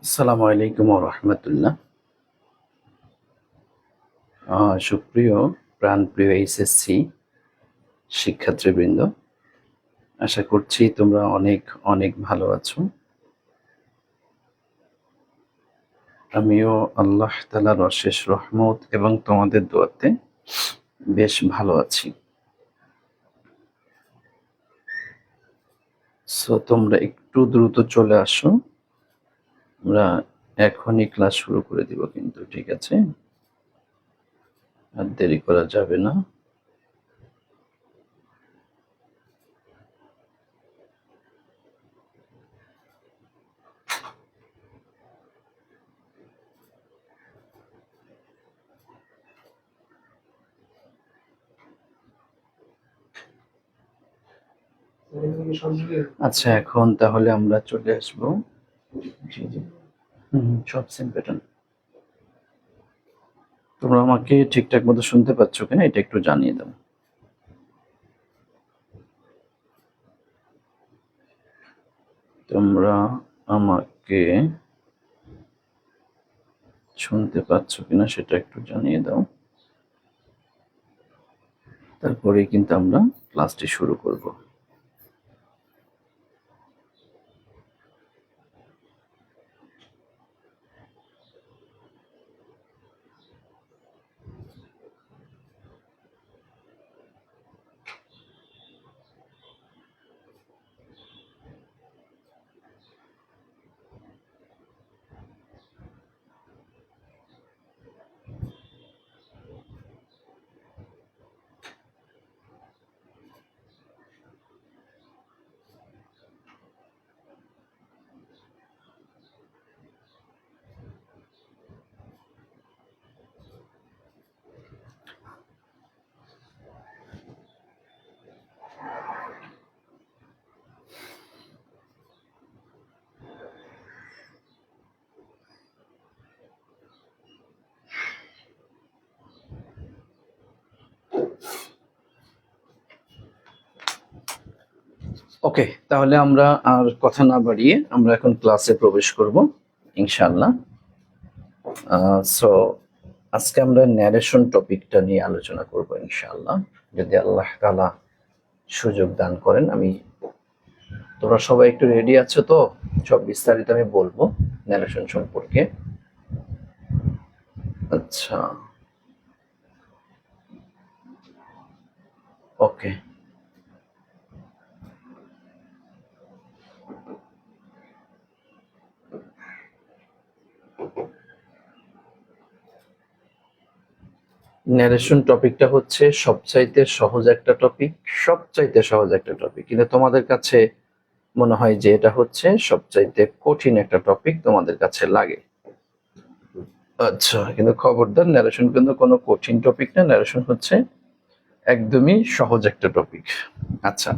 আসসালামু আলাইকুম রহমতুল্লাহ। সুপ্রিয় প্রাণপ্রিয় এইচএসসি শিক্ষার্থীবৃন্দ, আশা করছি তোমরা অনেক অনেক ভালো আছো। আমিও আল্লাহ তাআলার অশেষ রহমত এবং তোমাদের দোয়াতে বেশ ভালো আছি। সো তোমরা একটু দ্রুত চলে আসো, আমরা এখনই ক্লাস শুরু করে দিব, কিন্তু ঠিক আছে, আর দেরি করা যাবে না। আচ্ছা, এখন তাহলে আমরা চলে আসবো। জি জি, সব সেম প্যাটার্ন। তোমরা আমাকে ঠিকঠাক মতো শুনতে পাচ্ছ কিনা এটা একটু জানিয়ে দাও। তোমরা আমাকে শুনতে পাচ্ছ কিনা সেটা একটু জানিয়ে দাও, তারপরে কিন্তু আমরা ক্লাসটি শুরু করব। ওকে, তাহলে আমরা আর কথা না বাড়িয়ে আমরা এখন ক্লাসে প্রবেশ করব ইনশাআল্লাহ। সো আজকে আমরা ন্যারেশন টপিকটা নিয়ে আলোচনা করব ইনশাআল্লাহ, যদি আল্লাহ তাআলা সুযোগ দান করেন। তোমরা সবাই একটু রেডি আছো তো? সব বিস্তারিত আমি বলবো ন্যারেশন সম্পর্কে। আচ্ছা, ওকে। ন্যারেশন টপিকটা হচ্ছে সবচাইতে সহজ একটা টপিক, সবচাইতে সহজ একটা টপিক, কিন্তু তোমাদের কাছে মনে হয় যে এটা হচ্ছে সবচাইতে কঠিন একটা টপিক তোমাদের কাছে লাগে। আচ্ছা, কিন্তু খবরদার, ন্যারেশন কিন্তু কোনো কঠিন টপিক না, ন্যারেশন হচ্ছে একদমই সহজ একটা টপিক। আচ্ছা,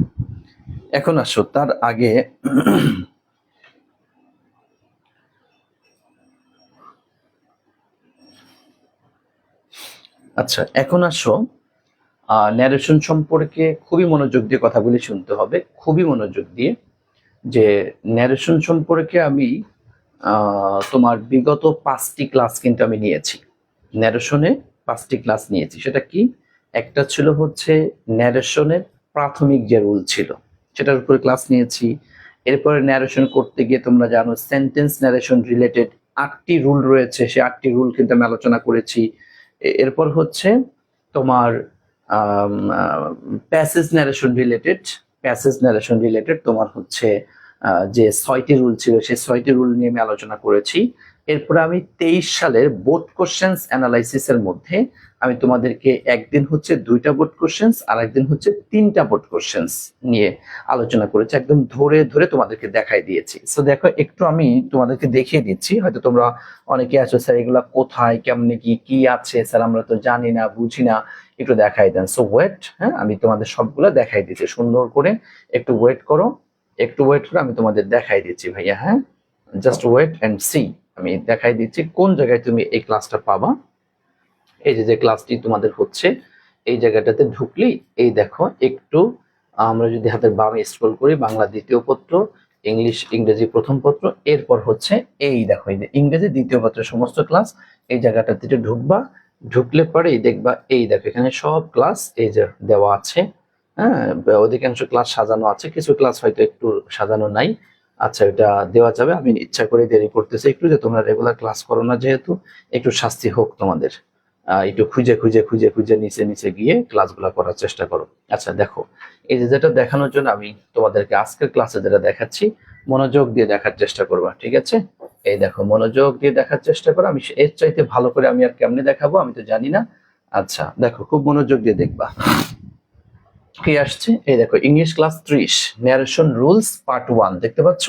এখন আসো তার আগে আচ্ছা, এখন আসো ন্যারেশন সম্পর্কে খুবই মনোযোগ দিয়ে কথাগুলি শুনতে হবে, খুবই মনোযোগ দিয়ে। যে ন্যারেশন সম্পর্কে আমি তোমার বিগত 5টি ক্লাস কিন্তু আমি নিয়েছি, ন্যারেশনে 5টি ক্লাস নিয়েছি। সেটা কি? একটা ছিল হচ্ছে ন্যারেশনের প্রাথমিক যে রুল ছিল সেটার উপরে ক্লাস নিয়েছি। এরপরে ন্যারেশন করতে গিয়ে তোমরা জানো সেন্টেন্স ন্যারেশন রিলেটেড 8টি রুল রয়েছে, সেই 8টি রুল কিন্তু আমি আলোচনা করেছি। এরপর হচ্ছে তোমার প্যাসেজ ন্যারেশন রিলেটেড, তোমার হচ্ছে যে 6টি রুল ছিল সেই 6টি রুল নিয়ে আমি আলোচনা করেছি। এরপরে আমি 23 সালের বোর্ড কোশ্চেন্স অ্যানালাইসিসের মধ্যে আমি তোমাদেরকে একদিন হচ্ছে 2টা বোর্ড কোশ্চেন্স আর একদিন হচ্ছে 3টা বোর্ড কোশ্চেন্স নিয়ে আলোচনা করেছি, একদম ধরে ধরে তোমাদেরকে দেখাই দিয়েছি। সো দেখো, একটু আমি তোমাদেরকে দেখিয়ে দিচ্ছি, হয়তো তোমরা অনেকে আছো স্যার এগুলা কোথায়, কেমনে, কি কি আছে স্যার, আমরা তো জানি না, বুঝি না, একটু দেখাই দেন। সো ওয়েট, হ্যাঁ, আমি তোমাদের সবগুলা দেখাই দিচ্ছি সুন্দর করে, একটু ওয়েট করো, একটু ওয়েট করে আমি তোমাদের দেখাই দিচ্ছি ভাইয়া। হ্যাঁ, জাস্ট ওয়েট এন্ড সি, আমি দেখাই দিচ্ছি কোন জায়গায় তুমি এই ক্লাসটা পাবা। এই যে যে ক্লাসটি তোমাদের হচ্ছে, এই জায়গাটাতে ঢুকলেই এই দেখো, একটু আমরা যদি হাতের বামে স্ক্রল করি, বাংলা দ্বিতীয় পত্র, ইংরেজি প্রথম পত্র, এরপর হচ্ছে এই দেখো এই যে ইংরেজি দ্বিতীয় পত্রের সমস্ত ক্লাস এই জায়গাটাতে ঢুকবা, ঢুকলে পরেই দেখবা এই দেখো এখানে সব ক্লাস এই যে দেওয়া আছে। হ্যাঁ, অধিকাংশ ক্লাস সাজানো আছে, কিছু ক্লাস হয়তো একটু সাজানো নাই। আচ্ছা, এটা দেওয়া যাবে। আমি ইচ্ছা করে দেরি করতেছি একটু, যে তোমরা রেগুলার ক্লাস করো না, যেহেতু একটু শাস্তি হোক তোমাদের। একটু খুঁজে খুঁজে খুঁজে খুঁজে নিচে নিচে গিয়ে ক্লাসগুলো করার চেষ্টা করো। আচ্ছা দেখো, এই যে যেটা দেখানোর জন্য আমি তোমাদেরকে আজকের ক্লাসে যেটা দেখাচ্ছি, মনোযোগ দিয়ে দেখার চেষ্টা করবা, ঠিক আছে? এই দেখো, মনোযোগ দিয়ে দেখার চেষ্টা করো। আমি এর চাইতে ভালো করে আমি আর কেমনে দেখাবো আমি তো জানি না। আচ্ছা দেখো, খুব মনোযোগ দিয়ে দেখবা। কি আসছে? এই দেখো, English class 30 narration rules part 1 দেখতে পাচ্ছ?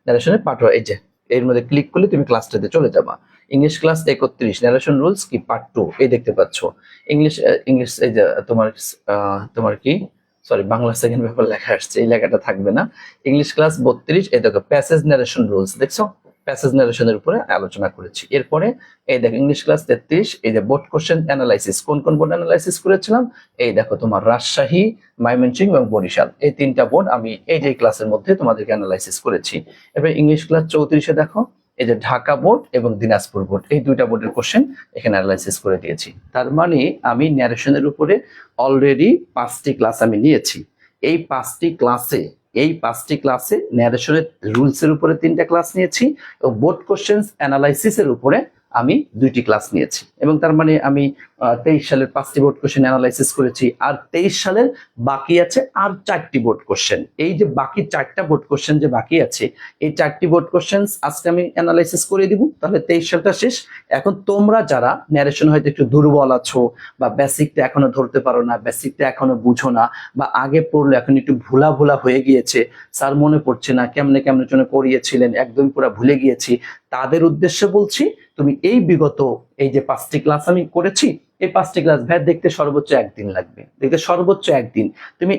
ন্যারেশনের পার্ট 1, এই যে এর মধ্যে ক্লিক করলে তুমি ক্লাসটাতে চলে যাবা। ইংলিশ ক্লাস 31 ন্যারেশন রুলস কি পার্ট 2, এই দেখতে পাচ্ছ। ইংলিশ ইংলিশ এই যে তোমার কি সরি, বাংলা সেকেন্ড পেপার লেখা আসছে, এই লেখাটা থাকবে না। ইংলিশ ক্লাস 32, এই দেখো প্যাসেজ ন্যারেশন রুলস, দেখছো? প্যাসেজ ন্যারেশনের উপরে আলোচনা করেছি। এরপরে এই দেখো ইংলিশ ক্লাস 33, এই যে বোর্ড কোশ্চেন অ্যানালাইসিস, কোন কোন বোর্ড অ্যানালাইসিস করেছিলাম? এই দেখো তোমার রাজশাহী, ময়মনসিংহ এবং বরিশাল, এই তিনটা বোর্ড আমি এই যে ক্লাসের মধ্যে তোমাদেরকে অ্যানালাইসিস করেছি। এবার ইংলিশ ক্লাস 34-এ দেখো এই যে ঢাকা বোর্ড এবং দিনাজপুর বোর্ড, এই দুইটা বোর্ডের কোশ্চেন এখানে অ্যানালাইসিস করে দিয়েছি। তার মানে আমি ন্যারেশনের উপরে অলরেডি 5টি ক্লাস আমি নিয়েছি। এই পাঁচটি ক্লাসে ন্যারেশনের রুলস এর উপরে 3টা ক্লাস নিয়েছি এবং বোর্ড কোশ্চেন্স অ্যানালাইসিস এর উপরে আমি 2টি ক্লাস নিয়েছি। এবং তার মানে আমি 23 সালের 5টি বোর্ড কোশ্চেন অ্যানালাইসিস করেছি, আর 23 সালের বাকি আছে আর 4টি বোর্ড কোশ্চেন। এই যে বাকি 4টা বোর্ড কোশ্চেন যে বাকি আছে, এই 4টি বোর্ড কোশ্চেন আজকে আমি অ্যানালাইসিস করে দিব, তাহলে 23 সালটা শেষ। এখন তোমরা যারা ন্যারেশন হয়তো একটু দুর্বল আছো, বা বেসিকটা এখনো ধরতে পারো না, বেসিকটা এখনো বুঝো না, বা আগে পড়লে এখন একটু ভুলা ভুলা হয়ে গিয়েছে, স্যার মনে পড়ছে না, কেমনে কেমনে জন্য করিয়েছিলেন একদম পুরো ভুলে গিয়েছি, তাদের উদ্দেশ্যে বলছি, তুমি এই বিগত এই যে 5টি ক্লাস আমি করেছি, এই 5টি ক্লাস দেখতে সর্বোচ্চ 1 দিন লাগবে, দেখতে সর্বোচ্চ 1 দিন। তুমি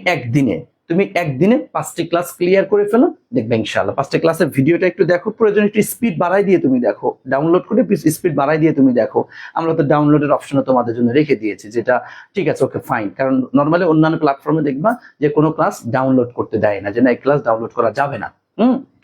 একদিনে 5টি ক্লাস ক্লিয়ার করে ফেলো, দেখবে ইনশাআল্লাহ। 5টি ক্লাসের ভিডিওটা একটু দেখো, প্রয়োজন একটু স্পিড বাড়াই দিয়ে তুমি দেখো, ডাউনলোড করে স্পিড বাড়াই দিয়ে তুমি দেখো। আমরা তো ডাউনলোডের অপশনও তোমাদের জন্য রেখে দিয়েছি, যেটা ঠিক আছে, ওকে ফাইন। কারণ নর্মালি অন্যান্য প্ল্যাটফর্মে দেখবা যে কোনো ক্লাস ডাউনলোড করতে দেয় না, যে না এই ক্লাস ডাউনলোড করা যাবে না,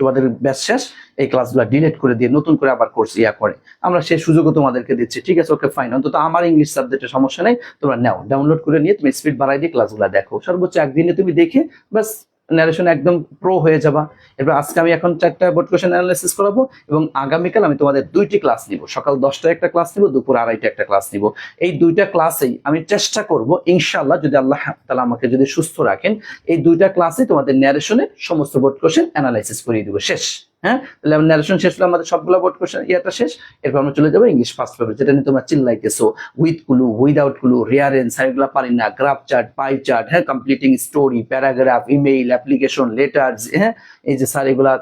তোমাদের ব্যাচ শেষ, এই ক্লাসগুলো ডিলিট করে দিয়ে নতুন করে আবার কোর্স করে। আমরা সেই সুযোগও তোমাদেরকে দিচ্ছি, ঠিক আছে, ওকে ফাইন। অন্তত আমার ইংলিশ সাবজেক্টের সমস্যা নেই, তোমরা নাও, ডাউনলোড করে নিয়ে তুমি স্পিড বাড়াই দিয়ে ক্লাসগুলো দেখো। সর্বোচ্চ 1 দিনে তুমি দেখে বাস ন্যারেশন একদম প্রো হয়ে যাবা। এবার আজকে আমি এখন 4টা বোর্ড কোশ্চেন অ্যানালাইসিস করাবো, এবং আগামীকাল আমি তোমাদের 2টি ক্লাস নিব। সকাল 10টায় একটা ক্লাস নিব, দুপুর 2:30টায় একটা ক্লাস নিব। এই 2টা ক্লাসেই আমি চেষ্টা করব ইনশাআল্লাহ, যদি আল্লাহ তাআলা আমাকে যদি সুস্থ রাখেন, এই 2টা ক্লাসে তোমাদের ন্যারেশনের সমস্ত বোর্ড কোশ্চেন অ্যানালাইসিস করিয়ে দিব, শেষ। হ্যাঁ, তাহলে ন্যারেশন শেষ হলে আমাদের সবগুলো বোর্ড কোশ্চেন শেষ। এরপর আমরা চলে যাবো ইংলিশ ফার্স্ট পেপার, যেটা নিয়ে তোমরা চিল্লাইতেছো, উইথ ক্লু, উইদাউট ক্লু, রিয়ারেন্স, এগুলো পারি না, গ্রাফ চার্ট, পাই চার্ট, হ্যাঁ, completing story, paragraph, email, application, letters, হ্যাঁ, এই যে স্যার এগুলা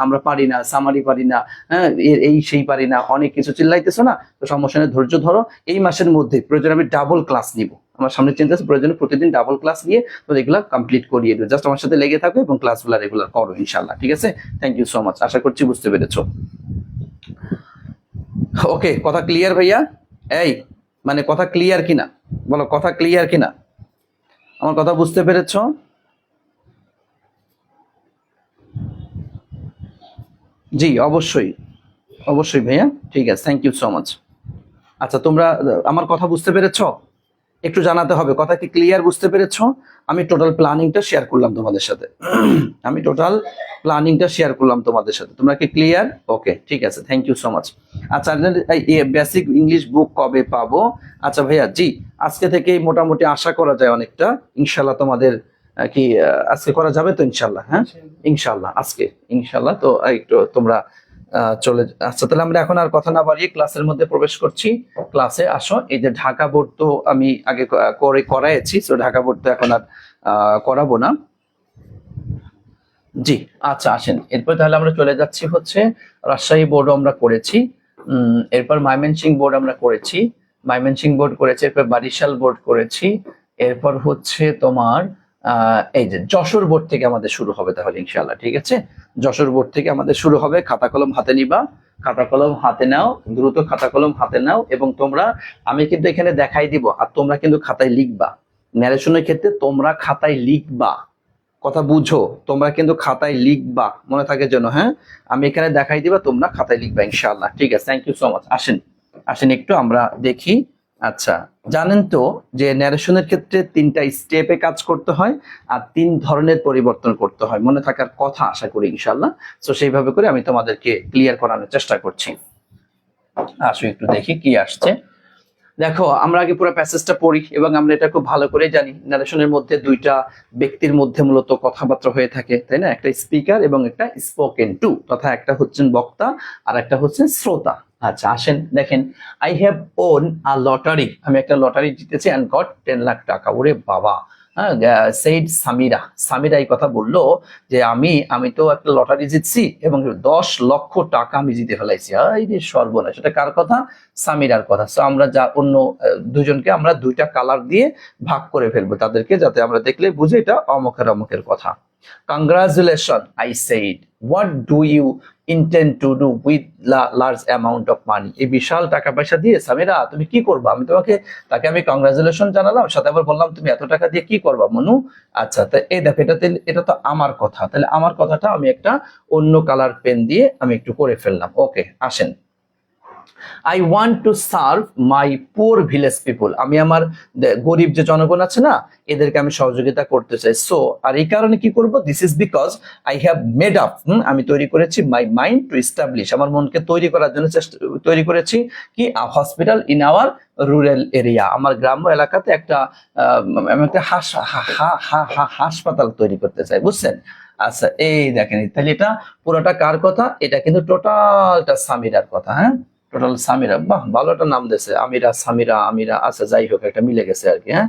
আমরা পারি না, সামারি পারি না, হ্যাঁ, এই সেই পারি না, অনেক কিছু চিল্লাইতেছো না, তো সমস্যা নেই, ধৈর্য ধরো। এই মাসের মধ্যে প্রয়োজন আমি ডাবল ক্লাস নিব, আমার সামনে চিন্তা আছে, প্রয়োজনে প্রতিদিন ডাবল ক্লাস নিয়ে তো এগুলা কমপ্লিট করিয়ে দেবো। জাস্ট আমার সাথে লেগে থাকো এবং ক্লাসগুলো রেগুলার করো ইনশাআল্লাহ, ঠিক আছে? থ্যাংক ইউ সো মাচ, আশা করছি বুঝতে পেরেছো। ওকে, কথা ক্লিয়ার ভাইয়া? এই মানে কথা ক্লিয়ার কিনা বলো, কথা ক্লিয়ার কিনা, আমার কথা বুঝতে পেরেছো? জি অবশ্যই, অবশ্যই ভাইয়া, ঠিক আছে, থ্যাংক ইউ সো মাচ। আচ্ছা, তোমরা আমার কথা বুঝতে পেরেছো? একটু জানাতে হবে, কথা কি ক্লিয়ার, বুঝতে পেরেছো? আমি টোটাল প্ল্যানিংটা শেয়ার করলাম তোমাদের সাথে, তোমরা কি ক্লিয়ার? ওকে, ঠিক আছে, থ্যাংক ইউ সো মাচ। আচ্ছা, বেসিক ইংলিশ বুক কবে পাবো? আচ্ছা ভাইয়া, জি আজকে থেকে মোটামুটি আশা করা যায় অনেকটা, ইনশাল্লাহ তোমাদের কি আজকে করা যাবে তো ইনশাল্লাহ? হ্যাঁ ইনশাল্লাহ, আজকে ইনশাল্লাহ। তো একটু তোমরা চলে, আচ্ছা তাহলে আমরা এখন আর কথা না বাড়িয়ে ক্লাসের মধ্যে প্রবেশ করছি। ক্লাসে আসো। এই যে ঢাকা বোর্ড তো আমি আগে করাইছি, তো ঢাকা বোর্ড তো এখন আর করাবো না। জি আচ্ছা, আসেন এরপর তাহলে আমরা চলে যাচ্ছি হচ্ছে রাজশাহী বোর্ডও আমরা করেছি, এরপর ময়মনসিংহ বোর্ড আমরা করেছি, এরপর বরিশাল বোর্ড করেছি, এরপর হচ্ছে তোমার এই যে যশোর বোর্ড থেকে আমাদের শুরু হবে তাহলে ইনশাআল্লাহ, ঠিক আছে? যশোর বোর্ড থেকে আমাদের শুরু হবে। খাতা কলম হাতে নিবা, খাতা কলম হাতে নাও, দ্রুত খাতা কলম হাতে নাও, এবং তোমরা, আমি কিন্তু এখানে দেখাই দিব আর তোমরা কিন্তু খাতায় লিখবা। ন্যারেশনের ক্ষেত্রে তোমরা খাতায় লিখবা, কথা বুঝো, তোমরা কিন্তু খাতায় লিখবা, মনে থাকে যেন। হ্যাঁ, আমি এখানে দেখাই দিবা, তোমরা খাতায় লিখবা ইনশাআল্লাহ। ঠিক আছে, থ্যাংক ইউ সো মাচ। আসেন আসেন একটু আমরা দেখি। আচ্ছা, জানেন তো যে ন্যারেশনের ক্ষেত্রে 3টা স্টেপে কাজ করতে হয় আর 3 ধরনের পরিবর্তন করতে হয়, মনে থাকার কথা আশা করি ইনশাআল্লাহ। তো সেইভাবে করে আমি তোমাদেরকে ক্লিয়ার করানোর চেষ্টা করছি। আসো একটু দেখি কি আসছে। দেখো, আমরা আগে পুরো প্যাসেজটা পড়ি এবং আমরা এটা খুব ভালো করে জানি, নারেশনের মধ্যে 2টা ব্যক্তির মধ্যে মূলত কথাবার্তা হয়ে থাকে, তাই না? একটা স্পিকার এবং একটা স্পোকেন টু, তথা একটা হচ্ছেন বক্তা আর একটা হচ্ছেন শ্রোতা। আচ্ছা আসেন দেখেন, I have won a lottery, আমি একটা লটারি জিতেছি অ্যান্ড গট 10 লাখ টাকা। ওরে বাবা! হ্যাঁ, সেইড সামিরা, সামিরা এই কথা বললো যে আমি তো একটা লটারি জিতছি এবং 10 লক্ষ টাকা আমি জিতে ফেলাইছি। এই যে সর্বনাশ! এটা কার কথা? সামিরার কথা। সো আমরা যা অন্য দুজনকে আমরা 2টা কালার দিয়ে ভাগ করে ফেলবো তাদেরকে, যাতে আমরা দেখলে বুঝে এটা অমুকের অমুকের কথা। Congratulation, I said, what do you intend to do with large amount of money? এই বিশাল টাকা পয়সা দিয়ে সামিরা তুমি কি করবা? তাকে আমি কংগ্রাচুলেশন জানালাম, সাথে আবার বললাম তুমি এত টাকা দিয়ে কি করবা মনু? আচ্ছা, তো এই দেখো, এটা তো আমার কথা, তাহলে আমার কথাটা আমি একটা অন্য কালার পেন দিয়ে আমি একটু করে ফেললাম। ওকে, আসেন। I want to serve my poor village people, আমি আমার গরিব যে জনগণ আছে না, এদেরকে আমি সহযোগিতা করতে চাই। সো আর এই কারণে কি করব? This is because I have made up, আমি তৈরি করেছি মাই মাইন্ড টু এস্টাবলিশ, আমার মনকে তৈরি করার জন্য তৈরি করেছি কি, hospital in our rural area, আমার গ্রাম্য এলাকাতে একটা আমি একটা হাসপাতাল তৈরি করতে চাই, বুঝছেন? আচ্ছা, এই দেখেন, তাহলে এটা পুরোটা কার কথা? এটা কিন্তু টোটালটা সামিরার কথা। হ্যাঁ, টোটাল সামিরা। বাহ, ভালো একটা নাম দিয়েছে, আমিরা, সামিরা, আমিরা। আচ্ছা, যাই হোক, একটা মিলে গেছে আর কি। হ্যাঁ,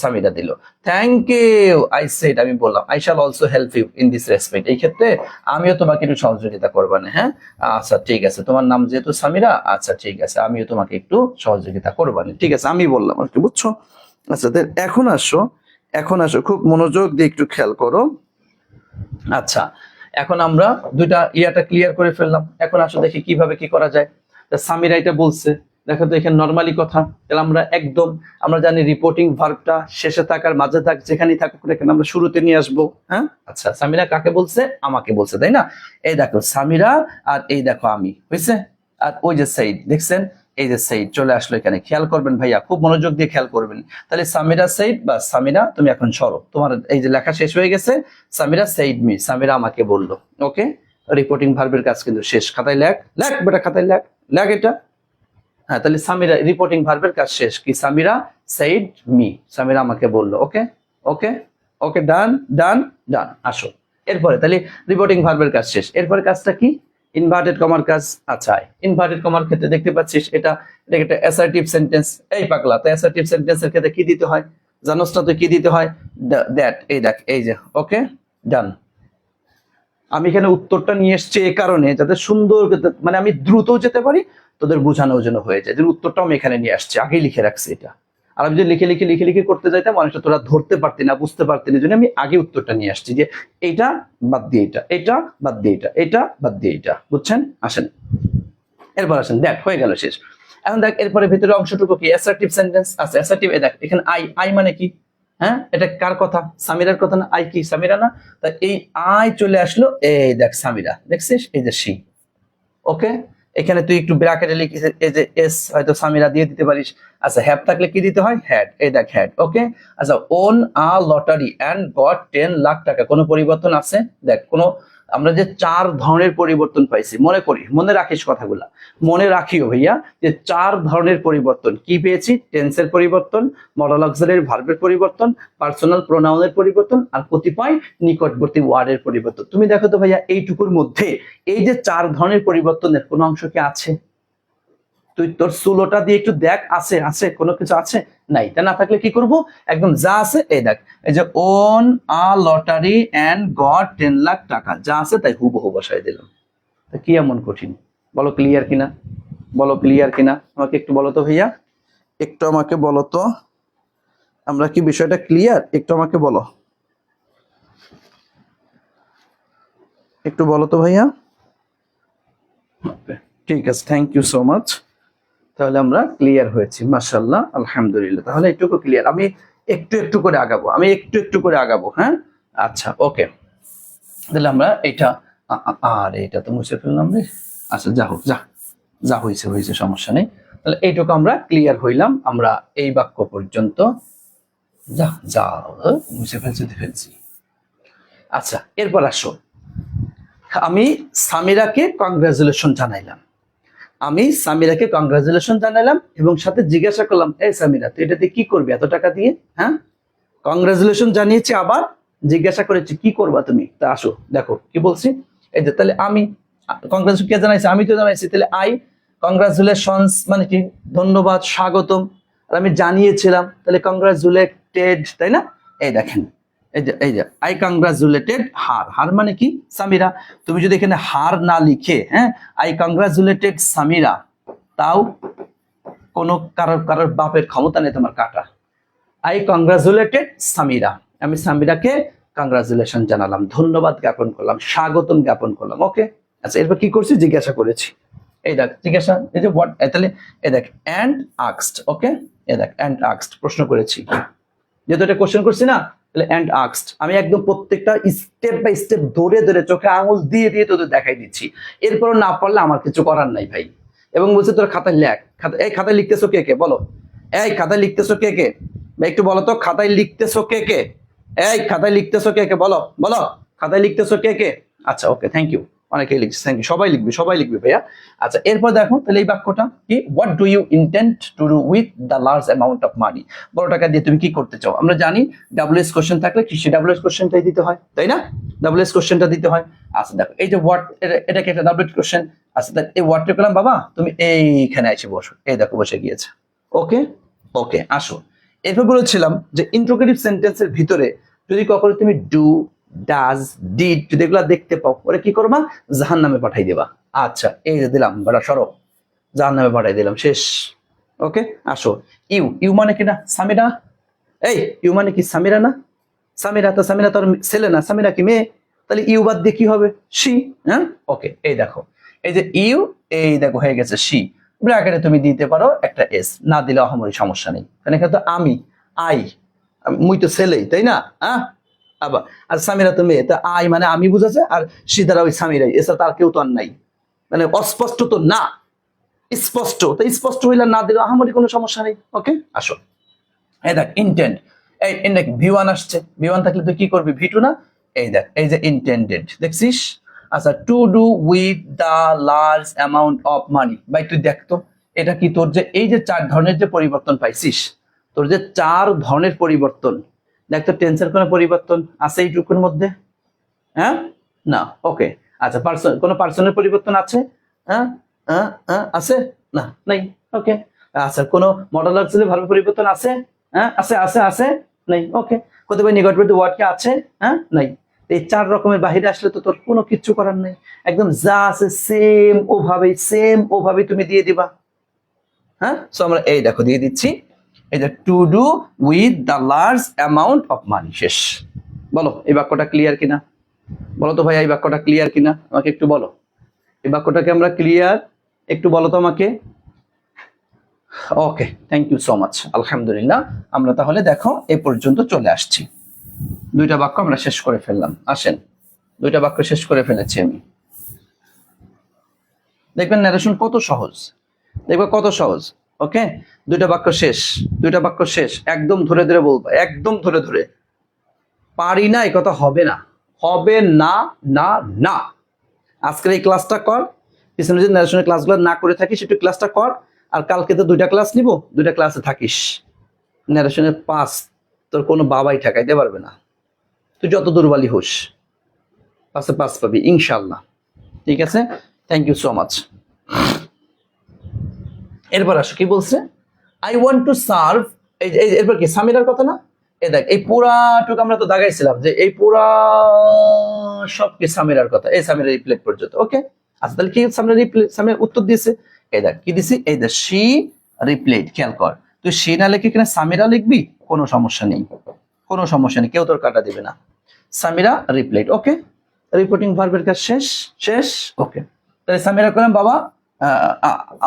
সামিরা দিল। থ্যাংক ইউ, আই সেড, আমি বললাম, I shall also help you in this respect, এই ক্ষেত্রে আমিও তোমাকে একটু সহযোগিতা করবো না। হ্যাঁ, আচ্ছা ঠিক আছে, তোমার নাম যেহেতু সামিরা, আচ্ছা ঠিক আছে, আমিও তোমাকে একটু সহযোগিতা করবো না। ঠিক আছে, আমি বললাম আর কি, বুঝছো? আচ্ছা, এখন আসো, এখন আসো, খুব মনোযোগ দিয়ে একটু খেয়াল করো। আচ্ছা, এখন আমরা 2টা ইয়াটা ক্লিয়ার করে ফেললাম, এখন আসো দেখি কিভাবে কি করা যায়। সামিরা এটা বলছে, দেখো তো এখানে নর্মালি কথা, তাহলে আমরা জানি রিপোর্টিং ভার্বটা শেষে থাকার মাঝে থাক যেখানেই থাকুক এখানে আমরা শুরুতে নিয়ে আসবো। হ্যাঁ, আচ্ছা, সামিরা কাকে বলছে? আমাকে বলছে, তাই না? এই দেখো সামিরা, আর এই দেখো আমি, হয়েছে? আর ওই যে সাইড দেখছেন, এই যে সাইড চলে আসলো এখানে, খেয়াল করবেন ভাইয়া, খুব মনোযোগ দিয়ে খেয়াল করবেন। তাহলে সামিরা সাইড বা সামিরা, তুমি এখন সরো, তোমার এই যে লেখা শেষ হয়ে গেছে, সামিরা সাইড মি, সামিরা আমাকে বললো। ওকে, রিপোর্টিং ভার্বের কাজ কিন্তু শেষ, খাতায় লেখ, লেখ বেটা, খাতায় লেখ, লেখ এটা। হ্যাঁ, তাহলে সামিরা রিপোর্টিং ভার্বের কাজ শেষ, কি সামিরা সেইড মি, সামিরা আমাকে বললো। ওকে ওকে ওকে, ডান ডান ডান। আসো এরপরে, তাহলে রিপোর্টিং ভার্বের কাজ শেষ, এরপরে কাজটা কি? ইনভার্টেড কমার কাজ। আচ্ছা, ইনভার্টেড কমার ক্ষেত্রে দেখতে পাচ্ছিস এটা একটা অ্যাসার্টিভ সেন্টেন্স। এই পাগলা, তো অ্যাসার্টিভ সেন্টেন্সের ক্ষেত্রে কি দিতে হয়? জানোস না তুই কি দিতে হয়? দ্যাট, এই দেখ, এই যে। ওকে, ডান। আমি এখানে উত্তরটা নিয়ে এসেছি এই কারণে, যাতে সুন্দর, মানে আমি দ্রুত যেতে পারি, তোদের বোঝানোর জন্য হয়ে যায়, যে উত্তরটাও আমি এখানে নিয়ে আসছি, আগেই লিখে রাখছি এটা। আর আমি যদি লিখে লিখে লিখে লিখে করতে যাইতাম, অনেকটা তোরা ধরতে পারতি না, বুঝতে পারতি না, জন্য আমি আগে উত্তরটা নিয়ে আসছি, যে এটা বাদ দিয়ে এটা, এটা বাদ দিয়ে এটা, এটা বাদ দিয়ে এটা, বুঝছেন? আসেন এরপর আসেন, দেখ হয়ে গেল, শেষ। এখন দেখ এরপরে ভিতরে অংশটুকু কি? অ্যাসার্টিভ সেন্টেন্স আছে। অ্যাসার্টিভ, এই দেখ এখানে আই, আই মানে কি? হ্যাঁ, এটা কার কথা? সামিরার কথা না? আই কি সামিরা না? তা এই আই চলে আসলো, এই দেখ সামিরা, দেখছিস, এই যে সি। ওকে, এখানে তুই একটু ব্র্যাকেটে লিখিস, এই যে এস হয়তো সামিরা দিয়ে দিতে পারিস। আচ্ছা, হ্যাভ থাকলে কি দিতে হয়? হ্যাড, এই দেখ হ্যাড। ওকে, আচ্ছা, won a lottery and got 10 lakh টাকা, কোনো পরিবর্তন আছে? দেখ, কোনো, আমরা যে 4 ধরনের পরিবর্তন পাইছি, মনে রাখিস কথাগুলা, মনে রাখিও ভাইয়া, যে 4 ধরনের পরিবর্তন কি পেয়েছি? টেন্সের পরিবর্তন, মডাল অক্সিলারি ভার্বের পরিবর্তন, পার্সোনাল প্রোনাউনের পরিবর্তন, আর কতিপয় নিকটবর্তী ওয়ার্ডের পরিবর্তন। তুমি দেখো তো ভাইয়া, এইটুকুর মধ্যে এই যে 4 ধরনের পরিবর্তনের কোন অংশ কি আছে? তুই তোর সুলোটা দিয়ে একটু দেখ, আছে আছে কোনো কিছু আছে? নাই। তা না থাকলে কি করব? একদম যা আছে, এই দেখ, এই যে won a lottery and got 10 lakh টাকা, যা আছে তাই হুবহু বসাই দিলাম। তা কি এমন কঠিন? বলো ক্লিয়ার কিনা, বলো ক্লিয়ার কিনা, আমাকে একটু বলো তো ভাইয়া, একটু আমাকে বলো তো, আমরা কি বিষয়টা ক্লিয়ার? একটু আমাকে বলো, একটু বলো তো ভাইয়া। ঠিক আছে, থ্যাংক ইউ সো মাচ। তাহলে আমরা ক্লিয়ার হয়েছি, মাশাআল্লাহ, আলহামদুলিল্লাহ। তাহলে একটু ক্লিয়ার, আমি একটু একটু করে আগাবো, আমি একটু একটু করে আগাবো। হ্যাঁ, আচ্ছা ওকে, তাহলে আমরা এটা আর এটা তো মুছে ফেললাম রে। আচ্ছা যা হোক, যা যা হয়েছে হয়েছে, সমস্যা নেই। তাহলে এইটুকু আমরা ক্লিয়ার হইলাম, আমরা এই বাক্য পর্যন্ত। যা যা মুছে ফেলছি। আচ্ছা এরপর আসো, আমি সামিরাকে কংগ্রাচুলেশন জানাইলাম, এবং সাথে জিজ্ঞাসা করলাম, এই সামিরা তুই এটাতে কি করবি এত টাকা দিয়ে? হ্যাঁ, কংগ্রাচুলেশন জানিয়েছি, আবার জিজ্ঞাসা করেছি কি করবা তুমি। তা আসো দেখো কি বলছি, এই যে তাহলে আমি কংগ্রাচুলেশন কে জানাইছি, আমি তো জানাইছি, তাহলে আই কংগ্রাচুলেশনস মানে কি, ধন্যবাদ, স্বাগতম। আর আমি জানিয়েছিলাম, তাহলে কংগ্রাচুলেটেড, তাই না? এই দেখেন, এই যে আই কংগ্রাচুলেটেড হার মানে কি, সামিরা। তুমি যদি এখানে হার না লিখে, হ্যাঁ, আই কংগ্রাচুলেটেড সামিরা, তাও কোনো কারোর বাপের ক্ষমতা নেই তোমার কাটা। আই কংগ্রাচুলেটেড সামিরা, আমি সামিরাকে কংগ্রাচুলেশন জানালাম, ধন্যবাদ জ্ঞাপন করলাম, স্বাগতম জ্ঞাপন করলাম। ওকে, আচ্ছা এরপর কি করছি, জিজ্ঞাসা করেছি। এই দেখ জিজ্ঞাসা, এই যে হোয়াট, তাহলে এই দেখ অ্যান্ড আস্কড। ওকে, এই দেখ অ্যান্ড আস্কড, প্রশ্ন করেছি, যেহেতু এটা কোশ্চেন করছি না, তাহলে অ্যান্ড আস্কড আমি একদম প্রত্যেকটা স্টেপ বাই স্টেপ ধরে ধরে চোখে আঙুল দিয়ে দিয়ে তোদের দেখাই দিচ্ছি। এরপরও না পারলে আমার কিছু করার নাই ভাই। এবং বলছে তোর খাতায় লেখ, এই খাতায় লিখতেছো কে কে বলো, এই খাতায় লিখতেছো কে কে, একটু বলো তো খাতায় লিখতেছো কে কে, এই খাতায় লিখতেছো কে কে, বলো বলো খাতায় লিখতেছো কে কে। আচ্ছা ওকে, থ্যাংক ইউ, অনেকেই লিখছে, থ্যাংক ইউ, সবাই লিখবে ভাইয়া। আচ্ছা এরপর দেখো, তাহলে এই বাক্যটা কি, what do you intend to do with the large amount of money, বড় টাকা দিয়ে তুমি কি করতে চাও। আমরা জানি ডাব্লিউএস কোশ্চেন থাকলে কি সে ডাব্লিউএস কোশ্চেনটাই দিতে হয়, তাই না? ডাব্লিউএস কোশ্চেনটা দিতে হয়। আচ্ছা দেখো, এই যে হোয়াট, এটাকে একটা ডাব্লিউএস কোশ্চেন। আচ্ছা এই হোয়াটটা করলাম, বাবা তুমি এইখানে এসে বসো, এই দেখো বসে গিয়েছে। ওকে ওকে, আসো এরপর বলেছিলাম যে ইন্ট্রোগেটিভ সেন্টেন্সের ভিতরে যদি কখনো তুমি ডু, ডাজ, ডিড যদি এগুলো দেখতে পাও, ওরা কি করবা, জাহান্নামে পাঠাই দেবা। আচ্ছা এই যে দিলাম, বড় সরো, জাহান্নামে পাঠাই দিলাম, শেষ। ওকে, আসো ইউ মানে কি না, সামিরা, এই ইউ মানে কি, সামিরা না, সামিরা তো, সামিরা তোর ছেলে না, সামিরা কি মেয়ে, তাহলে ইউ বাদ দিয়ে কি হবে, শি। হ্যাঁ ওকে, এই দেখো, এই যে ইউ, এই দেখো হয়ে গেছে শি। ব্র্যাকেটে তুমি দিতে পারো একটা এস, না দিলে অহমরি সমস্যা নেই, কারণ এখানে তো আমি, আই, মুই তো ছেলেই, তাই না? হ্যাঁ, আবার আর সামিরা তো মেয়ে, তা আই মানে আমি বুঝাচ্ছে, আর শি দ্বারা ওই সামিরাই, এছাড়া তার কেউ তো আর নাই, মানে অস্পষ্ট তো না, স্পষ্ট, তো স্পষ্ট হইলে না দিলে আহামরি কোনো সমস্যা নেই। ওকে, আসো এই দেখ ইন্টেন্ড, এই দেখ ভি1 আসছে, ভি1 থাকলে তুই কি করবি, ভি2 না, এই দেখ এই যে ইন্টেন্ডেড, দেখছিস? আচ্ছা two do with the large amount of মানি, ভাই তুই দেখ তো এটা কি, তোর যে এই যে 4 ধরনের যে পরিবর্তন পাইছিস, তোর যে 4 ধরনের পরিবর্তন, দেখ তো টেন্সের কোনো পরিবর্তন আছে এইটুকুর মধ্যে? হ্যাঁ, না। ওকে, আচ্ছা কোনো পার্সনের পরিবর্তন আছে? হ্যাঁ, আছে না, নাই। ওকে, আচ্ছা কোনো মডেল অক্সিলারি ভার্বের পরিবর্তন আছে? হ্যাঁ, আছে নাই। ওকে, কতিপয় নিকটবর্তী ওয়ার্ড কি আছে? হ্যাঁ, নাই। এই 4 রকমের বাহিরে আসলে তো তোর কোনো কিচ্ছু করার নেই, একদম যা আছে সেম ওভাবেই তুমি দিয়ে দিবা। হ্যাঁ, সো আমরা এই দেখো দিয়ে দিচ্ছি, এই যে two do with the large amount of মানি, শেষ। বলো এই বাক্যটা ক্লিয়ার কিনা, বলো তো ভাই এই বাক্যটা ক্লিয়ার কিনা, আমাকে একটু বলো এই বাক্যটাকে আমরা ক্লিয়ার, একটু বলো তো আমাকে। ওকে, থ্যাংক ইউ সো মাচ, আলহামদুলিল্লাহ। আমরা তাহলে দেখো এ পর্যন্ত চলে আসছি, 2টা বাক্য আমরা শেষ করে ফেললাম। আসেন, 2টা বাক্য শেষ করে ফেলেছি আমি। দেখবেন ন্যারেশন কত সহজ, দেখবে কত সহজ। ওকে, 2টা বাক্য শেষ, একদম ধরে ধরে বলবো, একদম ধরে ধরে। পারি না এই কথা হবে না, হবে না, না না। আজকের এই ক্লাসটা কর, পিছনে যদি ন্যারেশনের ক্লাসগুলো না করে থাকিস একটু ক্লাসটা কর, আর কালকে তো 2টা ক্লাস নিব, 2টা ক্লাসে থাকিস। ন্যারেশনের 5 তোর কোনো বাবাই ঠেকাইতে পারবে না, তুই যত দুর্বলই হোস, 5-এ 5 পাবি ইনশাল্লাহ। ঠিক আছে, থ্যাংক ইউ সো মাচ। এরপর আসো কি বলছে, আই ওয়ান্ট টু সার্ভ, এরপর কি সামিরার কথা না, এই দেখ এই পুরাটুকু আমরা তো দাগাইছিলাম যে এই পুরা সব কি সামিরার কথা, এই সামিরা রিপ্লেট পর্যন্ত। ওকে, আচ্ছা তাহলে কি সামিরা উত্তর দিয়েছে, এই দেখ কি দিছি, এই দেখ শি রিপ্লেট, খেয়াল কর, তুই শি না লিখে কিনা সামিরা লিখবি, কোনো সমস্যা নেই, কেউ তোর কাটা দিবে না। সামিরা রিপ্লেট, ওকে, রিপোর্টিং ভার্বের কাজ শেষ। ওকে, তাহলে সামিরা করলাম, বাবা